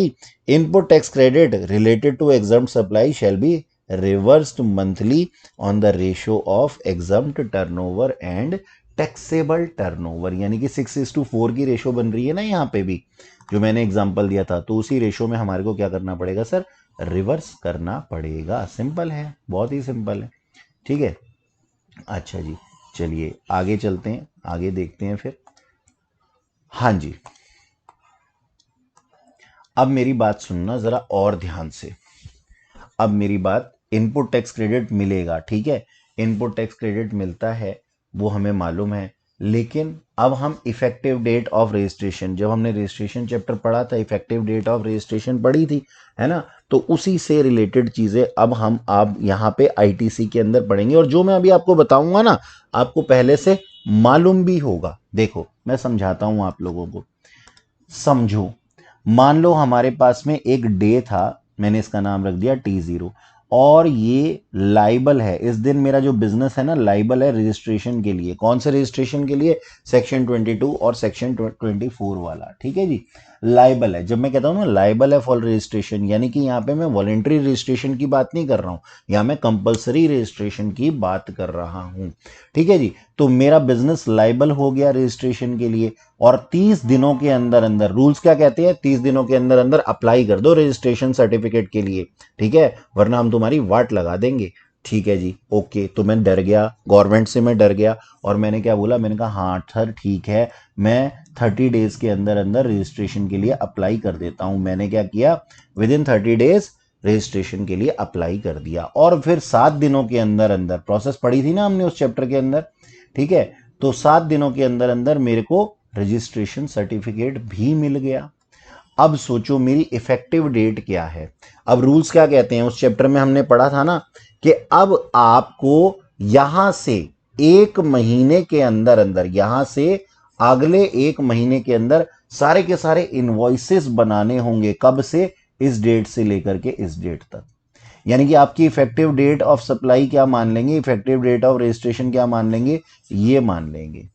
Input tax credit related to exempt supply shall be reversed monthly on the ratio of exempt turnover and taxable turnover। यानी कि 6:4 की ratio बन रही है ना यहाँ पे भी, जो मैंने एग्जांपल दिया था, तो उसी रेशो में हमारे को क्या करना पड़ेगा सर, रिवर्स करना पड़ेगा। सिंपल है, बहुत ही सिंपल है, ठीक है। अच्छा जी, चलिए आगे चलते हैं, आगे देखते हैं फिर। हाँ जी, अब मेरी बात सुनना जरा और ध्यान से। अब मेरी बात, इनपुट टैक्स क्रेडिट मिलेगा, ठीक है, इनपुट टैक्स क्रेडिट मिलता है, वो हमें मालूम है। लेकिन अब हम इफेक्टिव डेट ऑफ रजिस्ट्रेशन, जब हमने रजिस्ट्रेशन चैप्टर पढ़ा था, इफेक्टिव डेट ऑफ रजिस्ट्रेशन पढ़ी थी, है ना, तो उसी से रिलेटेड चीजें अब हम आप यहाँ पे आईटीसी के अंदर पढ़ेंगे। और जो मैं अभी आपको बताऊंगा ना, आपको पहले से मालूम भी होगा। देखो मैं समझाता हूं आप लोगों को, समझो। मान लो हमारे पास में एक डे था, मैंने इसका नाम रख दिया T0, और ये लाइबल है। इस दिन मेरा जो बिजनेस है ना, लाइबल है रजिस्ट्रेशन के लिए। कौन से रजिस्ट्रेशन के लिए, सेक्शन 22 और सेक्शन 24 वाला, ठीक है जी, लाइबल है। जब मैं कहता हूं ना लाइबल है फॉर रजिस्ट्रेशन, यानी कि यहाँ पे मैं वॉलेंट्री रजिस्ट्रेशन की बात नहीं कर रहा हूं, यहाँ मैं कंपलसरी रजिस्ट्रेशन की बात कर रहा हूं, ठीक है जी। तो मेरा बिजनेस लाइबल हो गया रजिस्ट्रेशन के लिए, और 30 दिनों के अंदर अंदर, रूल्स क्या कहते हैं, 30 दिनों के अंदर अंदर अप्लाई कर दो रजिस्ट्रेशन सर्टिफिकेट के लिए, ठीक है, वरना हम तुम्हारी वाट लगा देंगे। ठीक है जी, ओके। तो मैं डर गया, गवर्नमेंट से मैं डर गया, और मैंने क्या बोला, मैंने कहा हाँ सर ठीक है, मैं 30 डेज के अंदर अंदर रजिस्ट्रेशन के लिए अप्लाई कर देता हूं। मैंने क्या किया, विद इन 30 डेज रजिस्ट्रेशन के लिए अप्लाई कर दिया। और फिर 7 दिनों के अंदर अंदर, प्रोसेस पढ़ी थी ना हमने उस चैप्टर के अंदर, ठीक है, तो 7 दिनों के अंदर अंदर मेरे को रजिस्ट्रेशन सर्टिफिकेट भी मिल गया। अब सोचो मेरी इफेक्टिव डेट क्या है। अब रूल्स क्या कहते हैं, उस चैप्टर में हमने पढ़ा था ना कि अब आपको यहां से 1 महीने के अंदर अंदर, यहां से अगले 1 महीने के अंदर सारे के सारे इनवॉइसेस बनाने होंगे। कब से, इस डेट से लेकर के इस डेट तक। यानी कि आपकी इफेक्टिव डेट ऑफ सप्लाई क्या मान लेंगे, इफेक्टिव डेट ऑफ रजिस्ट्रेशन क्या मान लेंगे, ये मान लेंगे।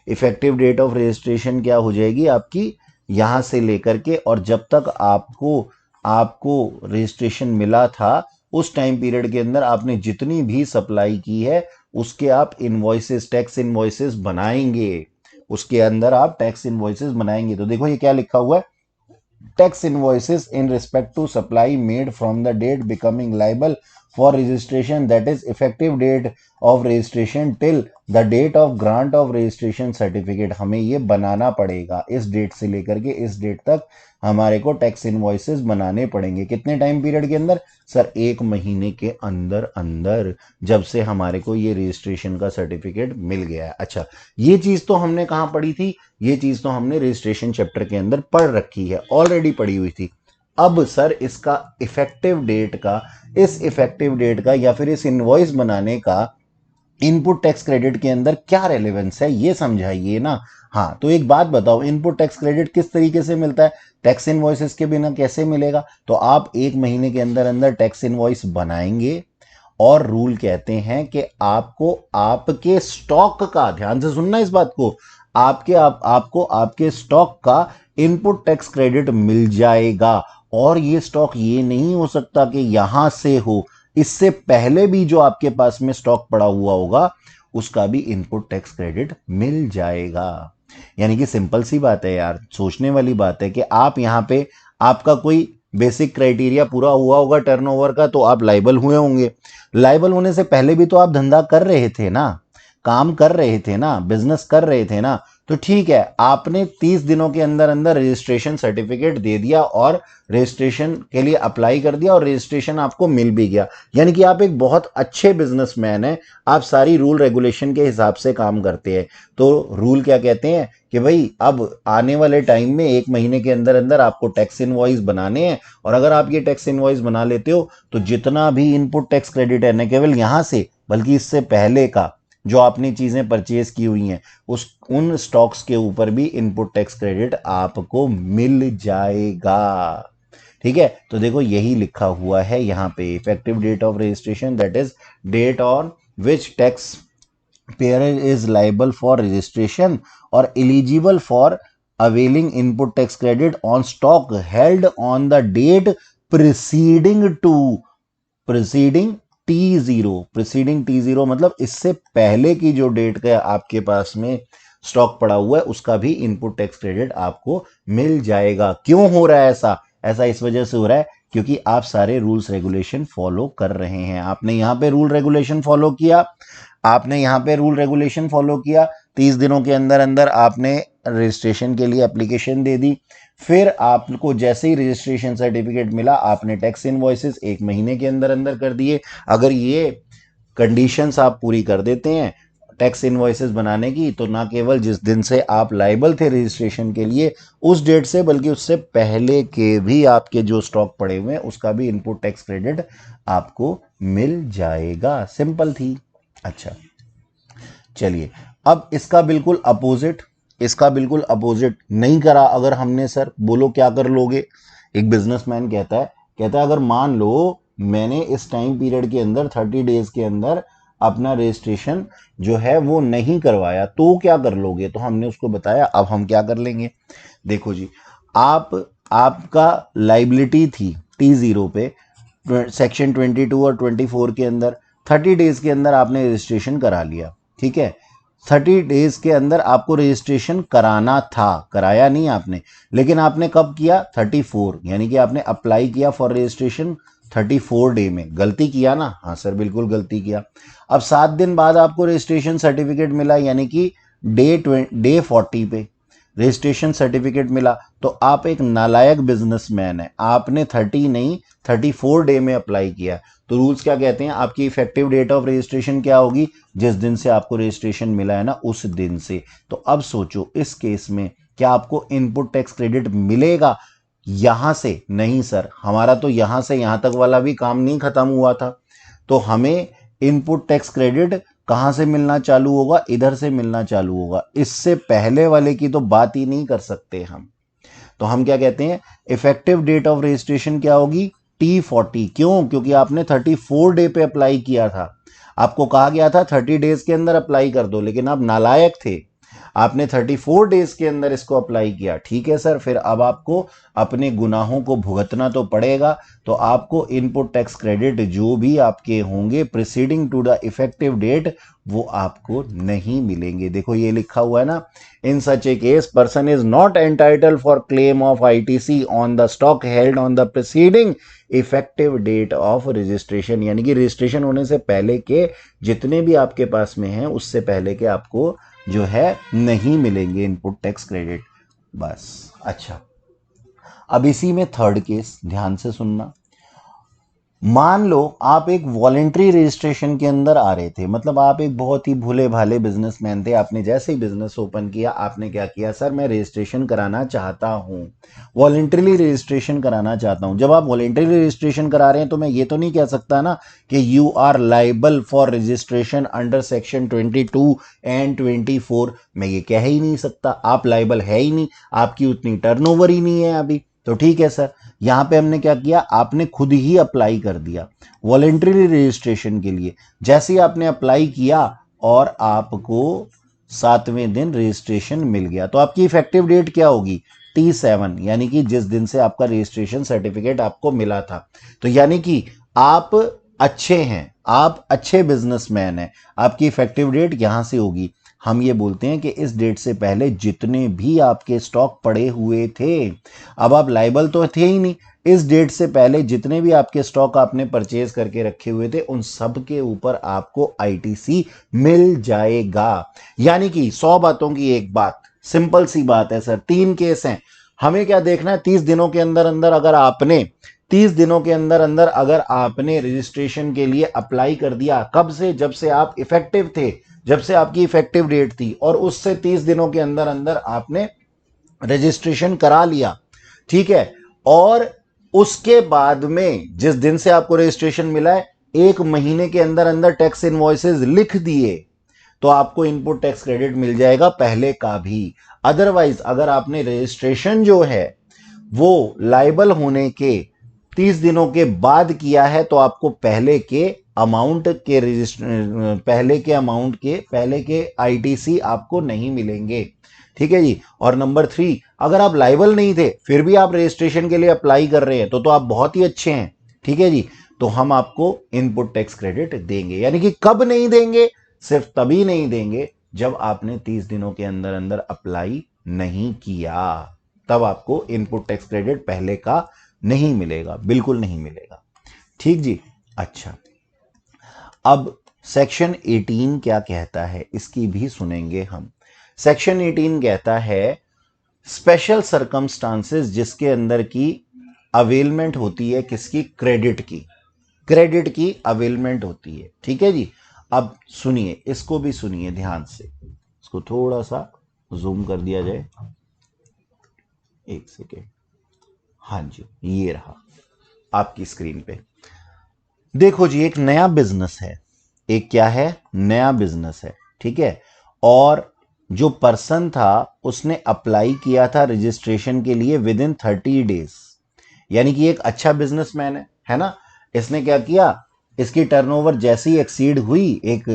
इफेक्टिव डेट ऑफ रजिस्ट्रेशन क्या हो जाएगी आपकी, यहां से लेकर के, और जब तक आपको आपको रजिस्ट्रेशन मिला था उस टाइम पीरियड के अंदर आपने जितनी भी सप्लाई की है उसके आप इनवॉइसेस, टैक्स इनवॉइसेस बनाएंगे, उसके अंदर आप टैक्स इनवॉइसेस बनाएंगे। तो देखो ये क्या लिखा हुआ है, tax invoices in respect to supply made from the date becoming liable for registration, that is effective date of registration till the date of grant of registration certificate। हमें ये बनाना पड़ेगा, इस डेट से लेकर के इस डेट तक हमारे को टैक्स इनवॉइसेस बनाने पड़ेंगे। कितने टाइम पीरियड के अंदर सर, 1 महीने के अंदर अंदर, जब से हमारे को ये रजिस्ट्रेशन का सर्टिफिकेट मिल गया है। अच्छा, ये चीज तो हमने कहाँ पढ़ी थी, ये चीज तो हमने रजिस्ट्रेशन चैप्टर के अंदर पढ़ रखी है, ऑलरेडी पढ़ी हुई थी। अब सर इसका इफेक्टिव डेट का, इस इफेक्टिव डेट का या फिर इस इनवॉइस बनाने का इनपुट टैक्स क्रेडिट के अंदर क्या रेलेवेंस है, ये समझाइए ना। हाँ, तो एक बात बताओ, इनपुट टैक्स क्रेडिट किस तरीके से मिलता है, टैक्स इनवॉइसेस के बिना कैसे मिलेगा। तो आप 1 महीने के अंदर अंदर टैक्स इनवॉइस बनाएंगे, और रूल कहते हैं कि आपको आपके स्टॉक का, ध्यान से सुनना इस बात को, आपको आपके स्टॉक का इनपुट टैक्स क्रेडिट मिल जाएगा। और ये स्टॉक ये नहीं हो सकता कि यहां से हो, इससे पहले भी जो आपके पास में स्टॉक पड़ा हुआ होगा उसका भी इनपुट टैक्स क्रेडिट मिल जाएगा। यानी कि सिंपल सी बात है यार, सोचने वाली बात है कि आप यहां पे, आपका कोई बेसिक क्राइटेरिया पूरा हुआ होगा टर्नओवर का, तो आप लाइबल हुए होंगे। लाइबल होने से पहले भी तो आप धंधा कर रहे थे ना, काम कर रहे थे ना, बिजनेस कर रहे थे ना, तो ठीक है, आपने 30 दिनों के अंदर अंदर रजिस्ट्रेशन सर्टिफिकेट दे दिया और रजिस्ट्रेशन के लिए अप्लाई कर दिया और रजिस्ट्रेशन आपको मिल भी गया। यानी कि आप एक बहुत अच्छे बिजनेसमैन हैं, आप सारी रूल रेगुलेशन के हिसाब से काम करते हैं। तो रूल क्या कहते हैं कि भाई अब आने वाले टाइम में 1 महीने के अंदर अंदर आपको टैक्स इनवॉइस बनाने हैं, और अगर आप ये टैक्स इनवॉइस बना लेते हो तो जितना भी इनपुट टैक्स क्रेडिट है, न केवल यहां से बल्कि इससे पहले का जो आपने चीजें परचेज की हुई हैं उस उन स्टॉक्स के ऊपर भी इनपुट टैक्स क्रेडिट आपको मिल जाएगा। ठीक है, तो देखो यही लिखा हुआ है यहाँ पे, effective date of registration that is date on which tax payer is liable for registration और eligible for availing input tax credit on stock held on the date preceding to preceding T0 मतलब इससे पहले की जो date का आपके पास में stock पड़ा हुआ है उसका भी इनपुट टैक्स क्रेडिट आपको मिल जाएगा। क्यों हो रहा है ऐसा? ऐसा इस वजह से हो रहा है क्योंकि आप सारे रूल्स रेगुलेशन फॉलो कर रहे हैं। आपने यहाँ पे रूल रेगुलेशन फॉलो किया, आपने यहाँ पे रूल रेगुलेशन फॉलो किया, 30 दिनों के अंदर अंदर आपने रजिस्ट्रेशन के लिए एप्लीकेशन दे दी, फिर आपको जैसे ही रजिस्ट्रेशन सर्टिफिकेट मिला आपने टैक्स इनवॉइसेस 1 महीने के अंदर अंदर कर दिए। अगर ये कंडीशंस आप पूरी कर देते हैं टैक्स इनवॉइसेस बनाने की, तो ना केवल जिस दिन से आप लाइबल थे रजिस्ट्रेशन के लिए उस डेट से, बल्कि उससे पहले के भी आपके जो स्टॉक पड़े हुए हैं उसका भी इनपुट टैक्स क्रेडिट आपको मिल जाएगा। सिंपल थी। अच्छा चलिए, अब इसका बिल्कुल अपोजिट नहीं करा अगर हमने, सर बोलो क्या कर लोगे? एक बिजनेसमैन कहता है अगर मान लो मैंने इस टाइम पीरियड के अंदर 30 डेज के अंदर अपना रजिस्ट्रेशन जो है वो नहीं करवाया तो क्या कर लोगे? तो हमने उसको बताया अब हम क्या कर लेंगे। देखो जी, आपका लाइबिलिटी थी T0 पे सेक्शन 22 और 24 के अंदर 30 डेज के अंदर आपने रजिस्ट्रेशन करा लिया। ठीक है, 30 डेज के अंदर आपको रजिस्ट्रेशन कराना था, कराया नहीं आपने, लेकिन आपने कब किया? 34, यानी कि आपने अप्लाई किया फॉर रजिस्ट्रेशन 34 डे में। गलती किया ना? हाँ सर बिल्कुल गलती किया। अब 7 दिन बाद आपको रजिस्ट्रेशन सर्टिफिकेट मिला, यानी कि डे 40 पे रजिस्ट्रेशन सर्टिफिकेट मिला, तो आप एक नालायक बिजनेसमैन है, आपने 30 नहीं 34 डे में अप्लाई किया। तो रूल्स क्या कहते हैं? आपकी इफेक्टिव डेट ऑफ रजिस्ट्रेशन क्या होगी? जिस दिन से आपको रजिस्ट्रेशन मिला है ना उस दिन से। तो अब सोचो इस केस में क्या आपको इनपुट टैक्स क्रेडिट मिलेगा? यहां से नहीं सर, हमारा तो यहां से यहां तक वाला भी काम नहीं खत्म हुआ था, तो हमें इनपुट टैक्स क्रेडिट कहां से मिलना चालू होगा? इधर से मिलना चालू होगा। इससे पहले वाले की तो बात ही नहीं कर सकते हम। तो हम क्या कहते हैं? इफेक्टिव डेट ऑफ रजिस्ट्रेशन क्या होगी? T40। क्यों? क्योंकि आपने 34 डे पे अप्लाई किया था, आपको कहा गया था 30 डेज के अंदर अप्लाई कर दो, लेकिन आप नालायक थे, आपने 34 डेज के अंदर इसको अप्लाई किया। ठीक है सर, फिर अब आपको अपने गुनाहों को भुगतना तो पड़ेगा, तो आपको इनपुट टैक्स क्रेडिट जो भी आपके होंगे preceding to the effective date वो आपको नहीं मिलेंगे। देखो ये लिखा हुआ है ना, in such a case person is not entitled for claim of ITC on the stock held on the preceding effective date of registration, यानी कि रजिस्ट्रेशन होने से पहले के जितने भी आपके पास में हैं उससे पहले के आपको जो है नहीं मिलेंगे इनपुट टैक्स क्रेडिट। बस। अच्छा, अब इसी में थर्ड केस ध्यान से सुनना। मान लो आप एक वॉलेंट्री रजिस्ट्रेशन के अंदर आ रहे थे, मतलब आप एक बहुत ही भोले भाले बिजनेसमैन थे, आपने जैसे ही बिजनेस ओपन किया आपने क्या किया? सर मैं रजिस्ट्रेशन कराना चाहता हूं, वॉलेंट्रीली रजिस्ट्रेशन कराना चाहता हूं। जब आप वॉलेंट्री रजिस्ट्रेशन करा रहे हैं तो मैं ये तो नहीं कह सकता ना कि you are liable for registration under section 22 and 24, मैं ये कह ही नहीं सकता। आप लाइबल है ही नहीं, आपकी उतनी टर्नओवर ही नहीं है अभी। तो ठीक है सर, यहां पे हमने क्या किया? आपने खुद ही अप्लाई कर दिया वॉलेंट्री रजिस्ट्रेशन के लिए। जैसे ही आपने अप्लाई किया और आपको 7वें दिन रजिस्ट्रेशन मिल गया, तो आपकी इफेक्टिव डेट क्या होगी? T7, यानी कि जिस दिन से आपका रजिस्ट्रेशन सर्टिफिकेट आपको मिला था। तो यानी कि आप अच्छे हैं, आप अच्छे बिजनेसमैन हैं, आपकी इफेक्टिव डेट यहां से होगी। हम ये बोलते हैं कि इस डेट से पहले जितने भी आपके स्टॉक पड़े हुए थे, अब आप लाइबल तो थे ही नहीं, इस डेट से पहले जितने भी आपके स्टॉक आपने परचेज करके रखे हुए थे उन सब के ऊपर आपको आईटीसी मिल जाएगा। यानी कि 100 बातों की एक बात, सिंपल सी बात है सर। 3 केस हैं, हमें क्या देखना है? 30 दिनों के अंदर अंदर अगर आपने 30 दिनों के अंदर अंदर अगर आपने रजिस्ट्रेशन के लिए अप्लाई कर दिया, कब से? जब से आप इफेक्टिव थे, जब से आपकी इफेक्टिव डेट थी, और उससे 30 दिनों के अंदर अंदर आपने रजिस्ट्रेशन करा लिया। ठीक है, और उसके बाद में जिस दिन से आपको रजिस्ट्रेशन मिला है 1 महीने के अंदर अंदर टैक्स इनवॉइसेस लिख दिए, तो आपको इनपुट टैक्स क्रेडिट मिल जाएगा पहले का भी। अदरवाइज अगर आपने रजिस्ट्रेशन जो है वो लाइबल होने के 30 दिनों के बाद किया है तो आपको पहले के अमाउंट के पहले के आईटीसी आपको नहीं मिलेंगे। ठीक है जी। और नंबर 3, अगर आप लायबल नहीं थे फिर भी आप रजिस्ट्रेशन के लिए अप्लाई कर रहे हैं तो आप बहुत ही अच्छे हैं। ठीक है जी। तो हम आपको इनपुट टैक्स क्रेडिट देंगे। यानी कि कब नहीं देंगे? सिर्फ तभी नहीं देंगे जब आपने 30 दिनों के अंदर अंदर अप्लाई नहीं किया, तब आपको इनपुट टैक्स क्रेडिट पहले का नहीं मिलेगा, बिल्कुल नहीं मिलेगा। ठीक जी। अच्छा, अब सेक्शन 18 क्या कहता है इसकी भी सुनेंगे हम। सेक्शन 18 कहता है स्पेशल सर्कमस्टांसेस जिसके अंदर की अवेलमेंट होती है किसकी? क्रेडिट की अवेलमेंट होती है। ठीक है जी। अब सुनिए, इसको भी सुनिए ध्यान से। इसको थोड़ा सा जूम कर दिया जाए, एक सेकेंड। हाँ जी, ये रहा आपकी स्क्रीन पे। देखो जी, एक नया बिजनेस है, एक क्या है? नया बिजनेस है। ठीक है। और जो पर्सन था उसने अप्लाई किया था रजिस्ट्रेशन के लिए विद इन 30 डेज। यानी कि एक अच्छा बिजनेसमैन है ना। इसने क्या किया? इसकी टर्नओवर जैसे ही एक्सीड हुई एक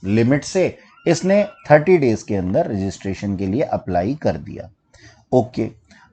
लिमिट से, इसने 30 डेज के अंदर रजिस्ट्रेशन के लिए अप्लाई कर दिया। ओके।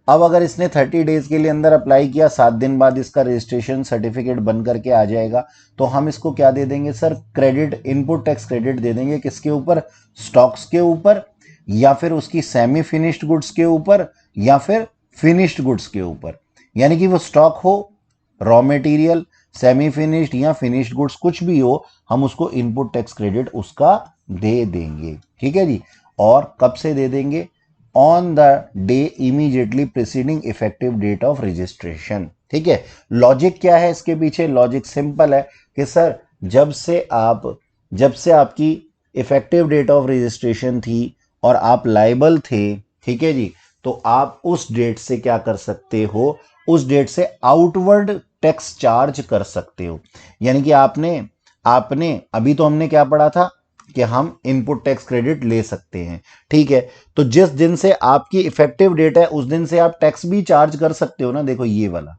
अब अगर इसने 30 डेज के लिए अंदर अप्लाई किया, 7 दिन बाद इसका रजिस्ट्रेशन सर्टिफिकेट बन करके आ जाएगा, तो हम इसको क्या दे देंगे sir? Credit, input tax credit दे देंगे। किसके ऊपर? स्टॉक्स के ऊपर, या फिर उसकी सेमी फिनिश्ड गुड्स के ऊपर, या फिर फिनिश्ड गुड्स के ऊपर। यानी कि वो स्टॉक हो, रॉ मटेरियल, सेमी फिनिश्ड या फिनिश्ड गुड्स कुछ भी हो, हम उसको इनपुट टैक्स क्रेडिट उसका दे देंगे। ठीक है जी। और कब से दे देंगे? On the day immediately preceding effective date of registration. ठीक है। लॉजिक क्या है इसके पीछे? लॉजिक सिंपल है कि सर जब से आपकी इफेक्टिव डेट ऑफ रजिस्ट्रेशन थी और आप लायबल थे, ठीक है जी, तो आप उस डेट से क्या कर सकते हो? उस डेट से आउटवर्ड टैक्स चार्ज कर सकते हो। यानी कि आपने अभी तो हमने क्या पढ़ा था कि हम इनपुट टैक्स क्रेडिट ले सकते हैं। ठीक है। तो जिस दिन से आपकी इफेक्टिव डेट है उस दिन से आप टैक्स भी चार्ज कर सकते हो ना। देखो ये वाला,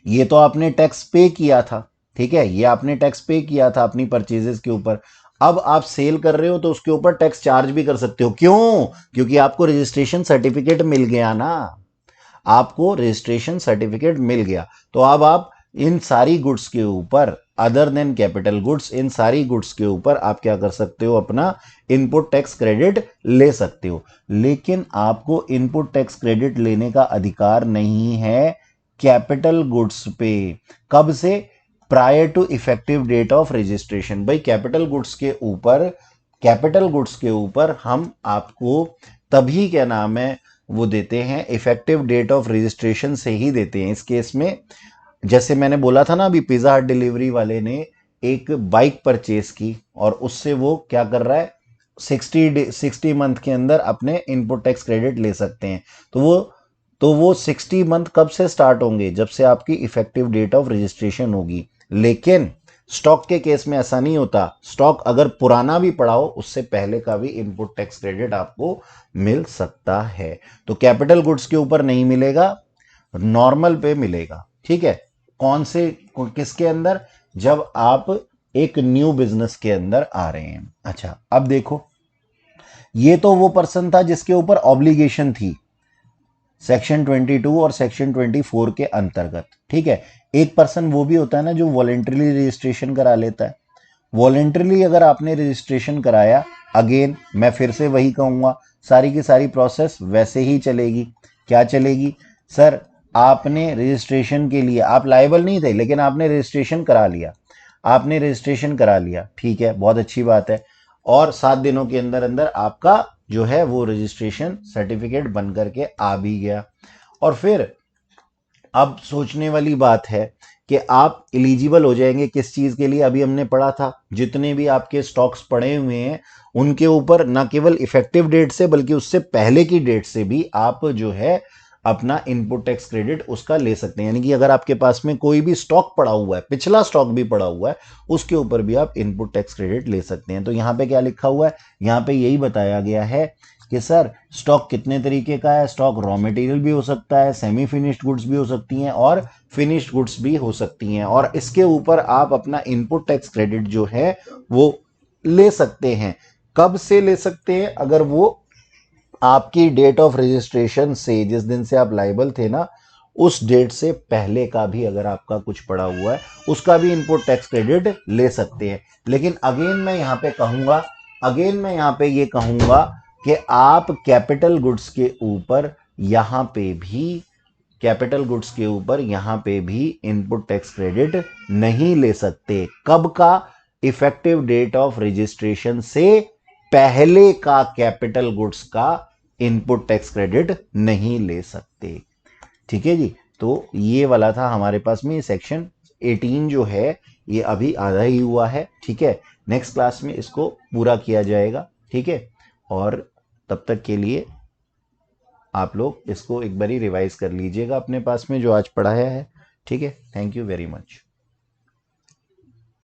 ये तो आपने टैक्स पे किया था। ठीक है। ये आपने टैक्स पे किया था अपनी परचेजेस के ऊपर। अब आप सेल कर रहे हो तो उसके ऊपर टैक्स चार्ज भी कर सकते हो। क्यों? क्योंकि आपको रजिस्ट्रेशन सर्टिफिकेट मिल गया ना। आपको रजिस्ट्रेशन सर्टिफिकेट मिल गया, तो अब आप इन सारी गुड्स के ऊपर, अदर देन कैपिटल गुड्स, इन सारी गुड्स के ऊपर आप क्या कर सकते हो? अपना इनपुट टैक्स क्रेडिट ले सकते हो। लेकिन आपको इनपुट टैक्स क्रेडिट लेने का अधिकार नहीं है कैपिटल गुड्स पे। कब से? Prior to effective date of registration. भाई कैपिटल गुड्स के ऊपर हम आपको तभी क्या नाम है वो देते हैं, इफेक्टिव डेट ऑफ रजिस्ट्रेशन से ही देते हैं। इस केस में जैसे मैंने बोला था ना, अभी पिज्जा हट डिलीवरी वाले ने एक बाइक परचेज की और उससे वो क्या कर रहा है? 60 मंथ के अंदर अपने इनपुट टैक्स क्रेडिट ले सकते हैं। तो वो 60 मंथ कब से स्टार्ट होंगे? जब से आपकी इफेक्टिव डेट ऑफ रजिस्ट्रेशन होगी। लेकिन स्टॉक के केस में ऐसा नहीं होता। स्टॉक अगर पुराना भी पड़ा हो उससे पहले का भी इनपुट टैक्स क्रेडिट आपको मिल सकता है। तो कैपिटल गुड्स के ऊपर नहीं मिलेगा, नॉर्मल पे मिलेगा। ठीक है। किसके अंदर? जब आप एक न्यू बिजनेस के अंदर आ रहे हैं। अच्छा, अब देखो, ये तो वो पर्सन था जिसके ऊपर ऑब्लिगेशन थी सेक्शन 22 और सेक्शन 24 के अंतर्गत। ठीक है। एक पर्सन वो भी होता है ना जो वॉलेंटरीली रजिस्ट्रेशन करा लेता है। वॉलेंटरीली अगर आपने रजिस्ट्रेशन कराया, अगेन मैं फिर से वही कहूंगा, सारी की सारी प्रोसेस वैसे ही चलेगी। क्या चलेगी सर? आपने रजिस्ट्रेशन के लिए, आप लायबल नहीं थे लेकिन आपने रजिस्ट्रेशन करा लिया। ठीक है, बहुत अच्छी बात है। और 7 दिनों के अंदर अंदर आपका जो है वो रजिस्ट्रेशन सर्टिफिकेट बन करके आ भी गया। और फिर अब सोचने वाली बात है कि आप एलिजिबल हो जाएंगे किस चीज के लिए? अभी हमने पढ़ा था जितने भी आपके स्टॉक्स पड़े हुए हैं उनके ऊपर न केवल इफेक्टिव डेट से बल्कि उससे पहले की डेट से भी आप जो है अपना इनपुट टैक्स क्रेडिट उसका ले सकते हैं। यानी कि अगर आपके पास में कोई भी स्टॉक पड़ा हुआ है, पिछला स्टॉक भी पड़ा हुआ है, उसके ऊपर भी आप इनपुट टैक्स क्रेडिट ले सकते हैं। तो यहां पे क्या लिखा हुआ है? यहां पे यही बताया गया है कि सर स्टॉक कितने तरीके का है, स्टॉक रॉ मटेरियल भी हो सकता है, सेमी फिनिश्ड गुड्स भी हो सकती हैं और फिनिश्ड गुड्स भी हो सकती हैं, और इसके ऊपर आप अपना इनपुट टैक्स क्रेडिट जो है वो ले सकते हैं। कब से ले सकते हैं? अगर वो आपकी डेट ऑफ रजिस्ट्रेशन से, जिस दिन से आप लाइबल थे ना, उस डेट से पहले का भी अगर आपका कुछ पड़ा हुआ है उसका भी इनपुट टैक्स क्रेडिट ले सकते हैं। लेकिन अगेन मैं यहाँ पे ये कहूंगा कि आप कैपिटल गुड्स के ऊपर यहाँ पे भी इनपुट टैक्स क्रेडिट नहीं ले सकते। कब का? इफेक्टिव डेट ऑफ रजिस्ट्रेशन से पहले का कैपिटल गुड्स का इनपुट टैक्स क्रेडिट नहीं ले सकते। ठीक है जी। तो ये वाला था हमारे पास में सेक्शन 18 जो है ये अभी आधा ही हुआ है। ठीक है, नेक्स्ट क्लास में इसको पूरा किया जाएगा। ठीक है, और तब तक के लिए आप लोग इसको एक बारी रिवाइज कर लीजिएगा अपने पास में जो आज पढ़ाया है। ठीक है, थैंक यू वेरी मच।